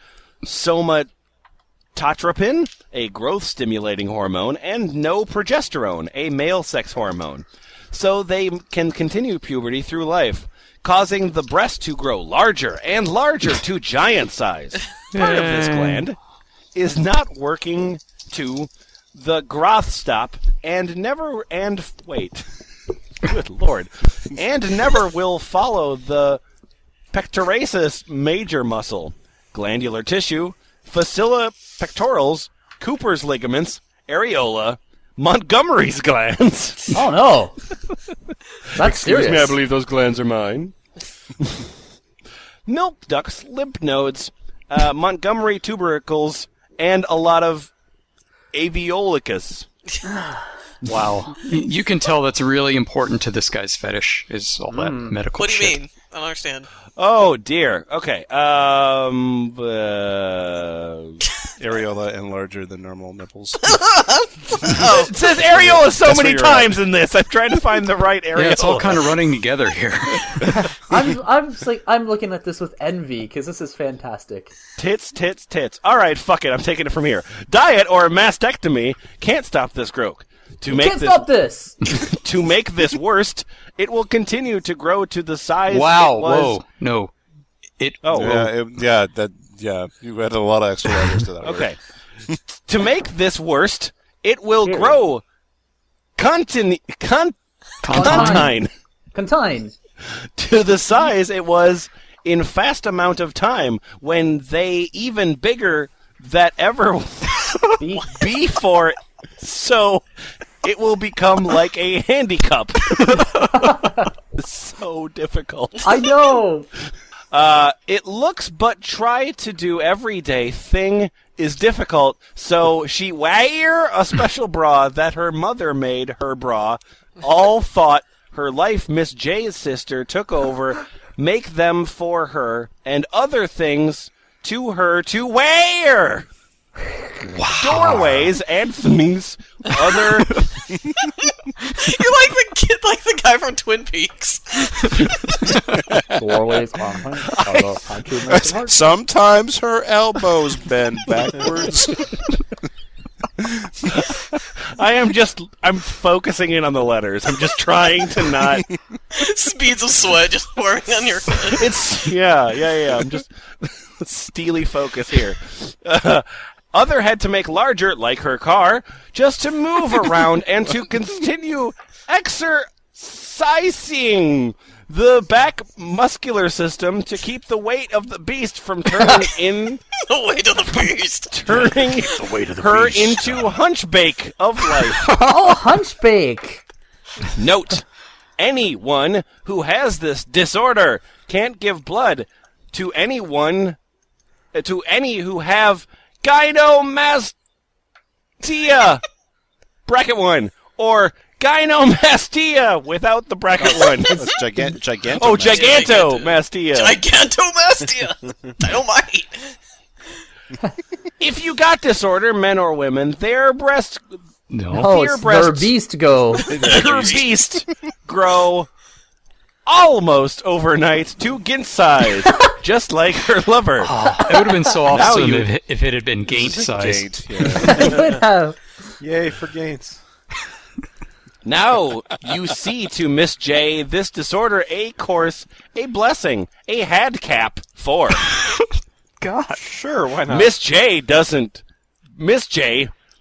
somatotropin, a growth-stimulating hormone, and no progesterone, a male sex hormone. So they can continue puberty through life, causing the breast to grow larger and larger to giant size. Part of this gland is not working to the growth stop and never good lord, and never will follow the pectoracis major muscle, glandular tissue, facilla pectorals, Cooper's ligaments, areola, Montgomery's glands. Oh no, that's Excuse serious. me, I believe those glands are mine. Milk ducts, lymph nodes, Montgomery tubercles, and a lot of aviolicus. Wow. You can tell that's really important to this guy's fetish, is all that medical What do you shit. mean? I don't understand. Oh, dear. Okay. Areola and larger than normal nipples. It says areola so That's many where you're times in this. I'm trying to find the right areola. Yeah, it's all kind of running together here. I'm just like, I'm looking at this with envy because this is fantastic. Tits, tits, tits. All right, fuck it. I'm taking it from here. Diet or mastectomy can't stop this growth. Can't stop this! To make this worst, it will continue to grow to the size Wow, it was. whoa, no. You added a lot of extra letters to that word. Okay. To make this worst, it will grow continine Contine. to the size it was in fast amount of time when they even bigger that ever be for it. So it will become like a handy cup. So difficult. I know! It looks but try to do everyday thing is difficult, so she wear a special bra that her mother made her bra. All thought her life Miss J's sister took over, make them for her, and other things to her to wear. Wow. Doorways and things other. You're like the kid, like the guy from Twin Peaks. Doorways Sometimes her elbows bend backwards. I'm focusing in on the letters. I'm just trying to not. Speeds of sweat just pouring on your head. It's, yeah. I'm just steely focus here. Other had to make larger, like her car, just to move around and to continue exercising the back muscular system to keep the weight of the beast from turning in. The weight of the beast. Turning her into hunchback of life. Oh, hunchback! Note, anyone who has this disorder can't give blood to anyone, to any who have gynomastia, bracket 1, or gynomastia without the bracket 1. That's gigantomastia. Oh, gigantomastia. Gigantomastia. Dynamite. If you got disorder, men or women, their breasts... Oh, Fear it's breasts. their beast go. Their beast grow almost overnight to Gint size, just like her lover. It would have been so awesome you- if it had been Gaint size. Gaint, It would have. Yay for Gaints. Now you see to Miss J this disorder a course, a blessing, a hadcap for. God. Sure, why not? Miss J,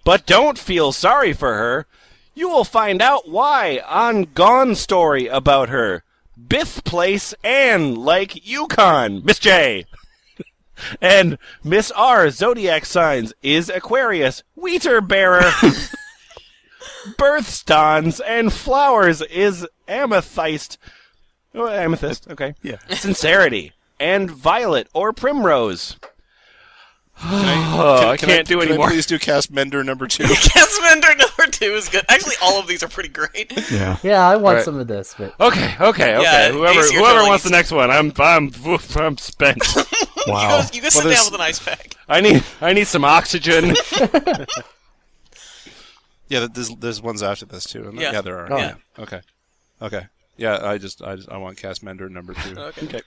but don't feel sorry for her. You will find out why on Gone Story about her. Bith Place and like Yukon, Miss J. And Miss R, zodiac signs, is Aquarius, Wheater Bearer. Birthstones and flowers is amethyst. Oh, amethyst, okay. Yeah. Sincerity and violet or primrose. I can't do anymore. Please do cast Mender number 2. Castmender number 2 is good. Actually, all of these are pretty great. Yeah. Yeah, I want Right. some of this, but Okay. Yeah, Whoever Ace, you're whoever totally- wants the next one, I'm spent. Wow. You go sit down with an ice pack. I need some oxygen. Yeah, there's ones after this too. Isn't there? Yeah. Yeah, there are. Oh. Yeah. Okay. Yeah, I want cast Mender number 2. Okay.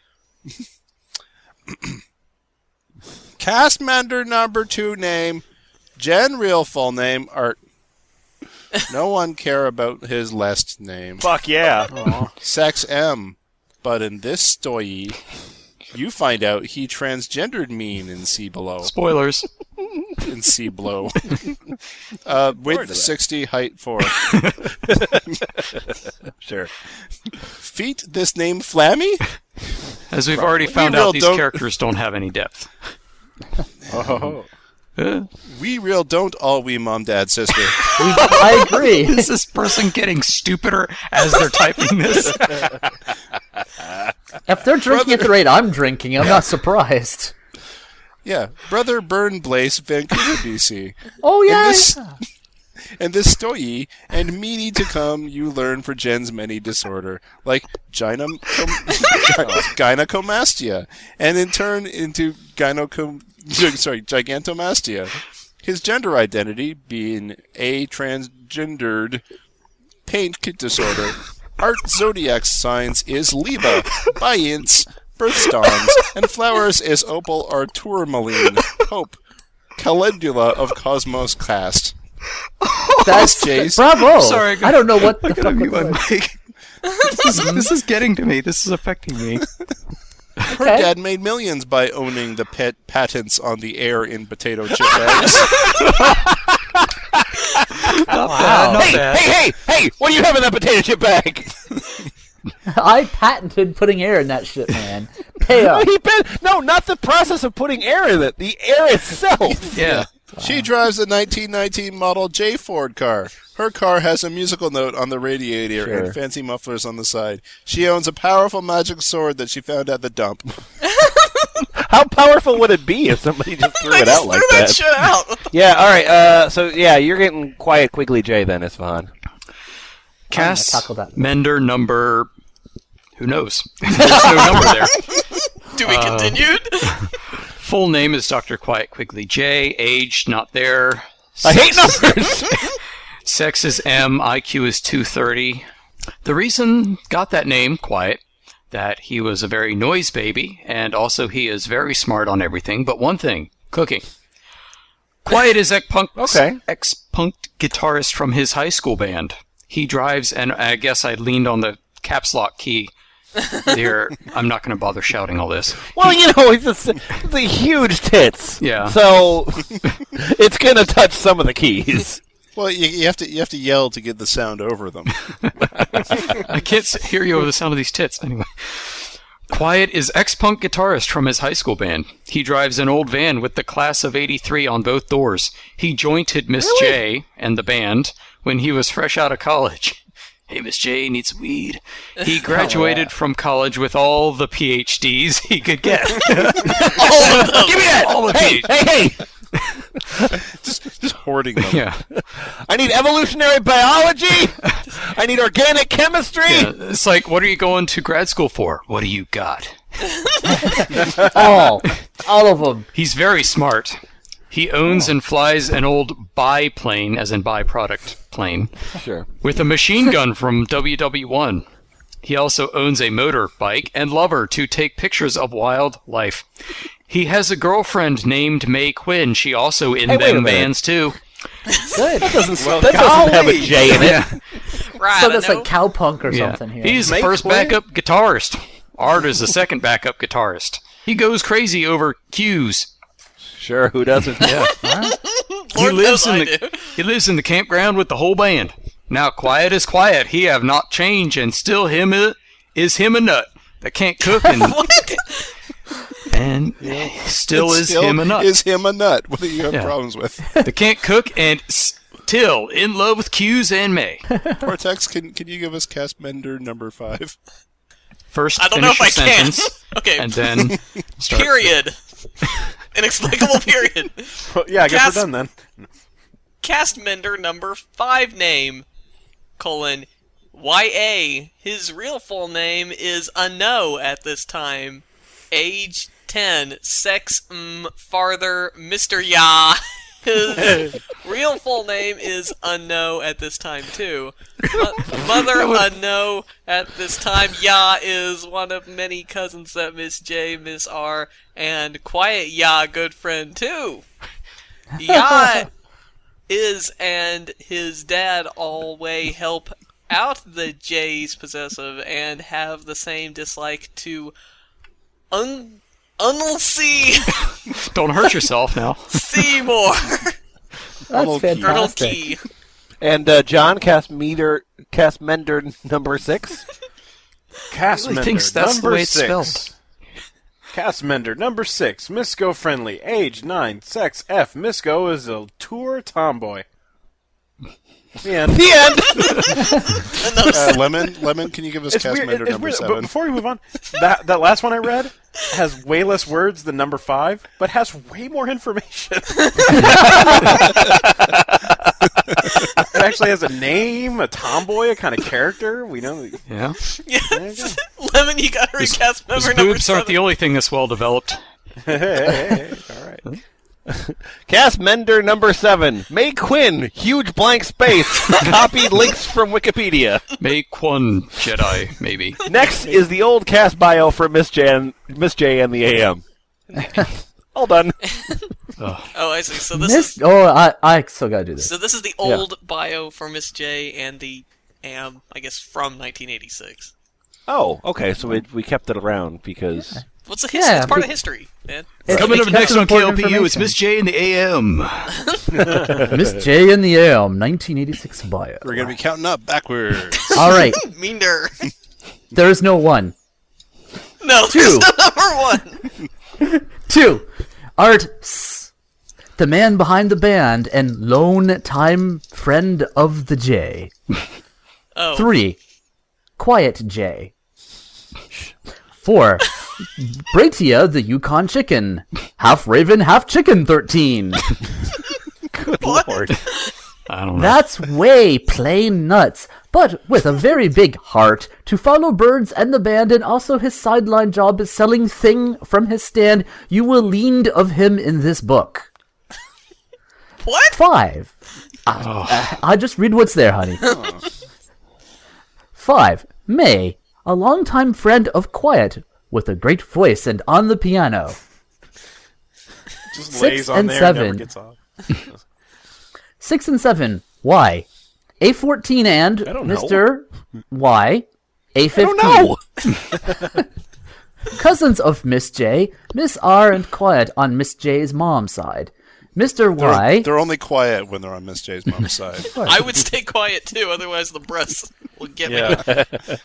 Cast Mender number 2 name, Jen real full name, Art. No one care about his last name. Fuck yeah. Sex M. But in this story, you find out he transgendered mean in See Below. Spoilers. In See Below. Width 60, height 4. Sure. Feet, this name Flammy? As we've already found real out, these don't- characters don't have any depth. Oh. We real don't all we mom dad sister. I agree. Is this person getting stupider as they're typing this? If they're drinking at the rate I'm drinking, I'm not surprised. Yeah, Brother Burn Blaze, Vancouver, BC. Oh, yeah. And this story and meaty to come you learn for Jen's many disorder, like gynecomastia, and in turn into gigantomastia. His gender identity being a transgendered paint disorder. Art zodiac signs is Libra, Biance, birthstones, and flowers is opal or tourmaline, hope, calendula of cosmos cast. That's Jace. bravo. Sorry, I don't know what the I fuck gotta it mute my was. mic. This is getting to me. This is affecting me. Her dad made millions by owning the patents on the air in potato chip bags. Not bad. Not bad. Hey! What do you have in that potato chip bag? I patented putting air in that shit, man. Pay up. No, not the process of putting air in it. The air itself. Yeah. She drives a 1919 model J Ford car. Her car has a musical note on the radiator and fancy mufflers on the side. She owns a powerful magic sword that she found at the dump. How powerful would it be if somebody just threw it out like threw that that? shit out. Yeah, alright, so yeah, you're getting quiet Quigley J then, Isfahan. Cast tackle that. Mender number... Who knows? There's no number there. Do we continue? Full name is Dr. Quiet Quigley J. Age, not there. I hate numbers! Sex is M. IQ is 230. The reason got that name, Quiet, that he was a very noise baby, and also he is very smart on everything, but one thing, cooking. Quiet is ex-punk guitarist from his high school band. He drives, and I guess I leaned on the caps lock key there. I'm not going to bother shouting all this. Well, it's a huge tits. Yeah. So, it's going to touch some of the keys. Well, you have to yell to get the sound over them. I can't hear you over the sound of these tits. Anyway. Quiet is ex-punk guitarist from his high school band. He drives an old van with the class of '83 on both doors. He jointed Miss J and the band when he was fresh out of college. Hey, Miss J needs weed. He graduated from college with all the PhDs he could get. All of them! Give me that! All the Hey! just hoarding them. Yeah. I need evolutionary biology! I need organic chemistry! Yeah. It's like, what are you going to grad school for? What do you got? All of them. He's very smart. He owns and flies an old biplane, as in byproduct plane, with a machine gun from WW1. He also owns a motorbike and lover to take pictures of wildlife. He has a girlfriend named May Quinn. She also in wait a them minute. bands too. Good. That doesn't have a J in it. Right, So that's like cowpunk or Yeah. something here. He's the May first Quinn? backup guitarist. Art is the second backup guitarist. He goes crazy over cues. Sure, who doesn't? Yeah. He lives in the campground with the whole band. Now quiet is quiet. He have not changed, and still is him a nut that can't cook and and still is him a nut. Is him a nut? What do you have Yeah. problems with? That can't cook and still in love with cues and May. Portaxx, can you give us cast Mender number 5? First, I don't know finish if your I can. sentence, Okay. and then start. Period. Inexplicable period. Yeah, I guess Cast- we're done then. Cast Mender number 5 name, YA. His real full name is Unknown at this time. Age 10. Sex farther Mr. Ya. His real full name is Unknown at this time too. Mother Unknown at this time. Ya is one of many cousins that Miss J, Miss R, and Quiet Ya good friend too. Ya is and his dad always help out the J's possessive and have the same dislike to Unlcy Don't hurt yourself now. Seymour. That's Arnold Key. Arnold fantastic. Key. And John cast Mender number 6. Castmender, thinks that's number the way it's 6. spelled. Castmender, number 6. Misco friendly. Age 9. Sex F. Misco is a tour tomboy. The end. Another Lemon, can you give us It's cast weird. Mender It's number weird. 7? But before we move on, that last one I read, has way less words than number 5, but has way more information. It actually has a name, a tomboy, a kind of character. We know. Yeah. Yes. Lemon, you got to recast member His number boobs aren't 7. the only thing that's well developed. Hey, all right. Cast Mender number 7. May Quinn, huge blank space. Copied links from Wikipedia. Make one Jedi, maybe. Next is the old cast bio for Miss J and the AM. All done. Oh, I see. So this is I still gotta do this. this is the old bio for Miss J and the AM, I guess, from 1986. Oh, okay. So we kept it around because What's the history? Yeah, it's part of but- history, man. Coming up It's next got on some important KLPU, it's information. Miss J in the AM. Miss J in the AM, 1986 bio. We're going to be counting up backwards. All right, Meaner. there is no 1. No, Two. there's no number 1. 2. Art S. The man behind the band and lone time friend of the J. Oh. 3. Quiet J. 4. Bratia the Yukon chicken. Half raven, half chicken 13. good lord. I don't know. That's way plain nuts, but with a very big heart to follow birds and the band, and also his sideline job is selling thing from his stand. You will leaned of him in this book. What? 5. I just read what's there, honey. 5. May, a longtime friend of Quiet, with a great voice and on the piano. Just 6 lays on and there 7. and never gets off. 6 and 7. Y. A14 and I don't know. Mr. Y. A15. I don't know. Cousins of Miss J, Miss R and Quiet on Miss J's mom's side. Mr. Y. They're only quiet when they're on Miss J's mom's side. I would stay quiet too, otherwise the breasts will get me. Yeah.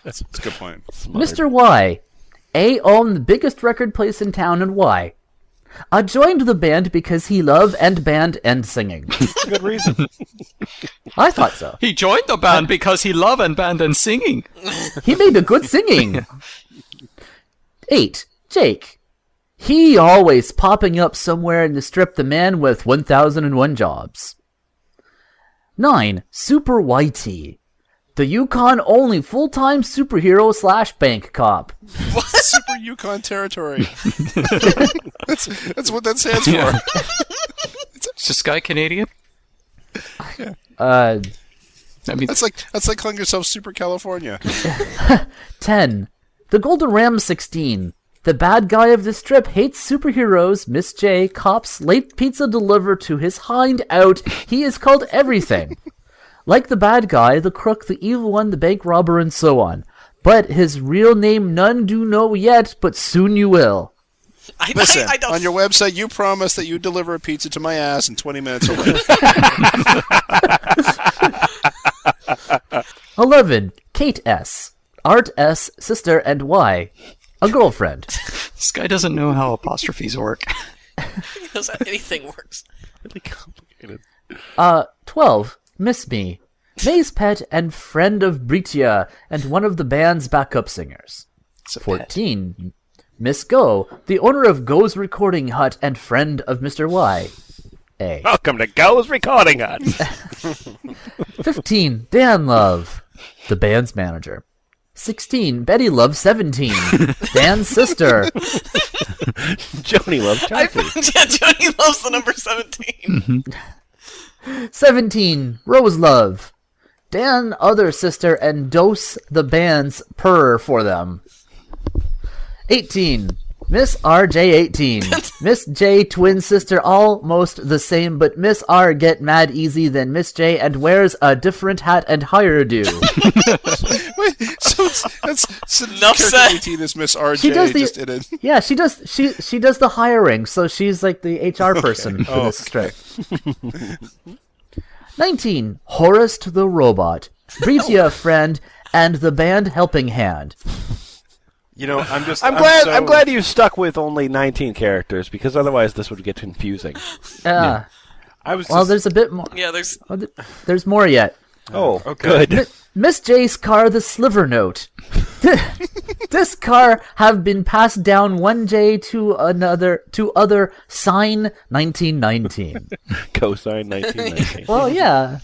That's a good point. Mr. Y. A owned the biggest record place in town and why? I joined the band because he loved and band and singing. Good reason. I thought so. He joined the band because he loved and band and singing. He made a good singing. 8. Jake. He always popping up somewhere in the strip, the man with 1001 jobs. 9. Super YT. The Yukon only full-time superhero / bank cop. Super Yukon territory. That's what that stands for. Is this guy Canadian? Uh, I mean, That's like calling yourself Super California. 10. The Golden Ram 16. The bad guy of the strip hates superheroes, Miss J, cops, late pizza delivered to his hind out. He is called everything. Like the bad guy, the crook, the evil one, the bank robber, and so on. But his real name none do know yet, but soon you will. Listen, I don't. on your website, you promised that you'd deliver a pizza to my ass in 20 minutes or less. 11. Kate S. Art S. Sister and Y. A girlfriend. this guy doesn't know how apostrophes work. He knows how anything works. Really complicated. 12. Miss Me. May's pet and friend of Britia and one of the band's backup singers. It's a pet. 14. Miss Go, the owner of Go's Recording Hut and friend of Mr. Y. A. Welcome to Go's Recording Hut. 15. Dan Love, the band's manager. 16. Betty Love 17, Dan's sister. Joni loves Yeah, chocolate. Johnny loves the number 17. 17. Rose Love, Dan other sister and Dose the band's purr for them. 18. Miss RJ 18. Miss J twin sister almost the same, but Miss R get mad easy than Miss J and wears a different hat and higher do. Wait, so Enough character said. 18 is Miss RJ She does the- just in it. Yeah, she does the hiring, so she's like the HR person for this strip. 19. Horace the robot, Britia friend, and the band helping hand. You know, I'm glad you stuck with only 19 characters because otherwise this would get confusing. Yeah. I was Well, just, there's a bit more. Yeah, there's. There's more yet. Oh, okay. good. Miss J's car, the sliver note. This car have been passed down one day to another to other. Sign 1919. Cosine 1919. Well, yeah.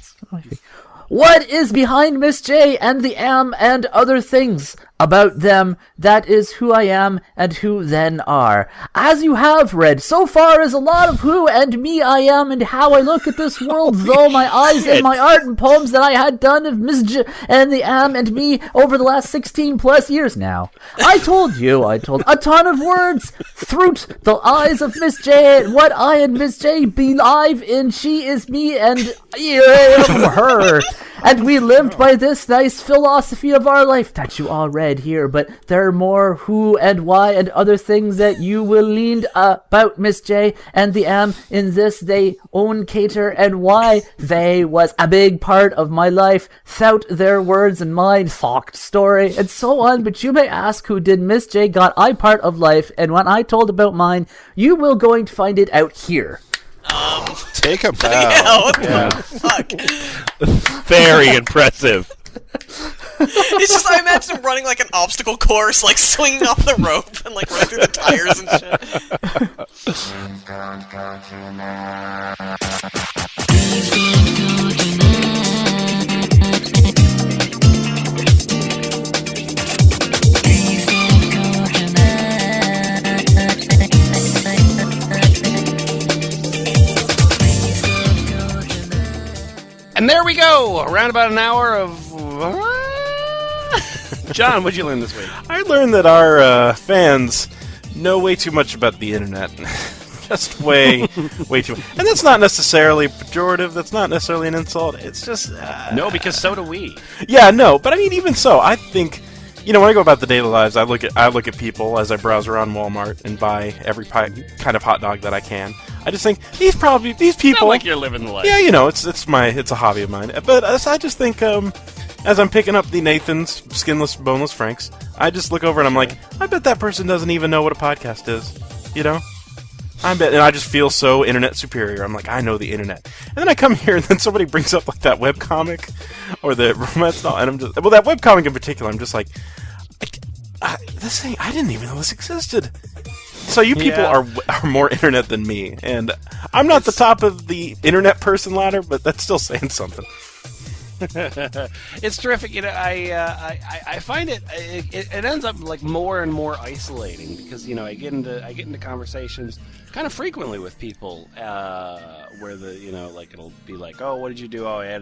What is behind Miss J and the am and other things about them? That is who I am and who then are. As you have read, so far is a lot of who and me I am and how I look at this world, though my eyes and my art and poems that I had done of Miss J and the am and me over the last 16 plus years now. I told a ton of words through the eyes of Miss J and what I and Miss J believe in. She is me and I am her. And we lived by this nice philosophy of our life that you all read here, but there are more who and why and other things that you will learn about Miss J and the am in this they own cater and why they was a big part of my life, thout their words and mine, thought story, and so on. But you may ask, who did Miss J got I part of life, and when I told about mine, you will going to find it out here. Take a bow. Yeah, what the fuck? Very impressive. It's just, I imagine him running like an obstacle course, like swinging off the rope and like running through the tires and And there we go. Around about an hour of. John, what'd you learn this week? I learned that our fans know way too much about the internet. Just way too much. And that's not necessarily pejorative. That's not necessarily an insult. It's just... No, because so do we. Yeah, no. But I mean, even so, I think... You know, when I go about the daily lives, I look at people as I browse around Walmart and buy every kind of hot dog that I can. I just think these people... Not like you're living the life. Yeah, you know, it's a hobby of mine. But I just think, as I'm picking up the Nathan's Skinless, Boneless Franks, I just look over and I'm like, I bet that person doesn't even know what a podcast is. You know? And I just feel so internet superior. I'm like, I know the internet. And then I come here and then somebody brings up like that webcomic or the romance novel, and I'm just, well, that webcomic in particular, I'm just like, this thing, I didn't even know this existed. So you people are more internet than me, and I'm not the top of the internet person ladder, but that's still saying something. It's terrific. You know, I find it ends up like more and more isolating because, you know, I get into conversations kind of frequently with people where like it'll be like, oh, what did you do? Oh, I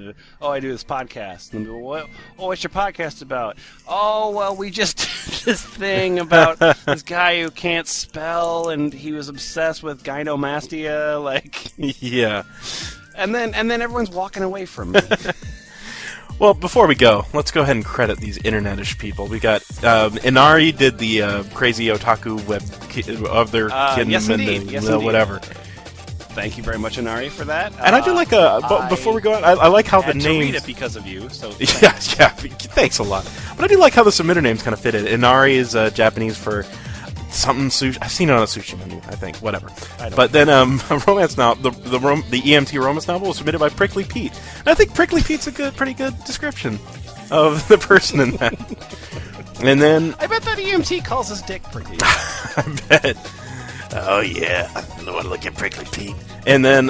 do this podcast. And they'll be, what? Oh, what's your podcast about? Oh, well, we just did this thing about this guy who can't spell and he was obsessed with gynomastia, like yeah. And then everyone's walking away from me. Well, before we go, let's go ahead and credit these internetish people. We got Inari did the crazy otaku web of their kid yes, and indeed. Yes, indeed. Whatever. Thank you very much, Inari, for that. And I do like before we go on, I like how the names. To read it because of you. So yeah, thanks a lot. But I do like how the submitter names kind of fit it. Inari is Japanese for something sushi. I've seen it on a sushi menu, I think. Whatever. But then romance novel, the EMT romance novel was submitted by Prickly Pete. And I think Prickly Pete's a pretty good description of the person in that. And then I bet that EMT calls his dick Prickly. I bet. Oh yeah, I want to look at Prickly Pete. And then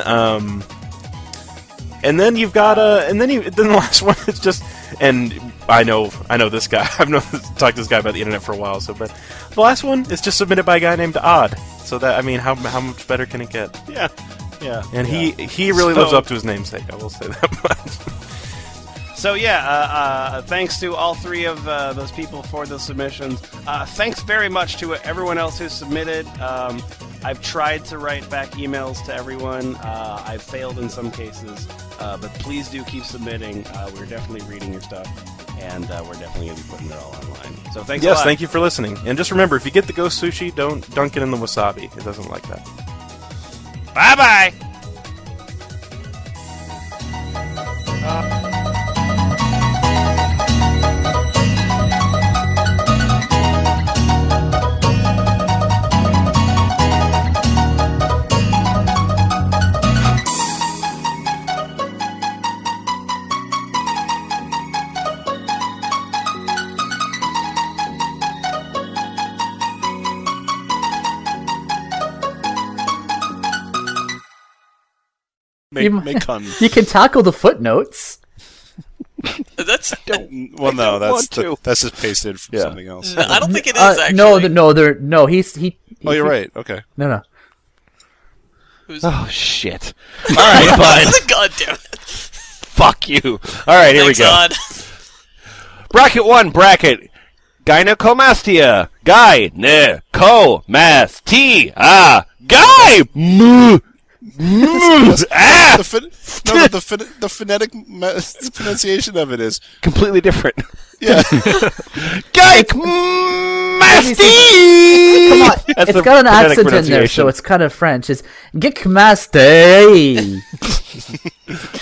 you've got then the last one is just, and I know this guy. I've talked to this guy about the internet for a while. But the last one is just submitted by a guy named Odd. So that, I mean, how much better can it get? Yeah. And he really lives up to his namesake. I will say that much. So thanks to all three of those people for the submissions. Thanks very much to everyone else who submitted. I've tried to write back emails to everyone. I've failed in some cases, but please do keep submitting. We're definitely reading your stuff, and we're definitely going to be putting it all online. So thanks a lot. Yes, thank you for listening. And just remember, if you get the ghost sushi, don't dunk it in the wasabi. It doesn't like that. Bye-bye! You can tackle the footnotes. That's. Well, no, want to. that's just pasted from something else. I don't think it is actually. No. He. Oh, you're right. Okay. No. Oh shit! All right, fine. God damn it! Fuck you. All right, here Thanks, we go. Odd. Bracket 1, bracket. Gynecomastia. Gynecomastia. The phonetic pronunciation of it is Completely different. yeah. Gynecomastia. Come on, That's it's the got an phonetic accent in there, pronunciation. so it's kind of French. It's Gekmaste.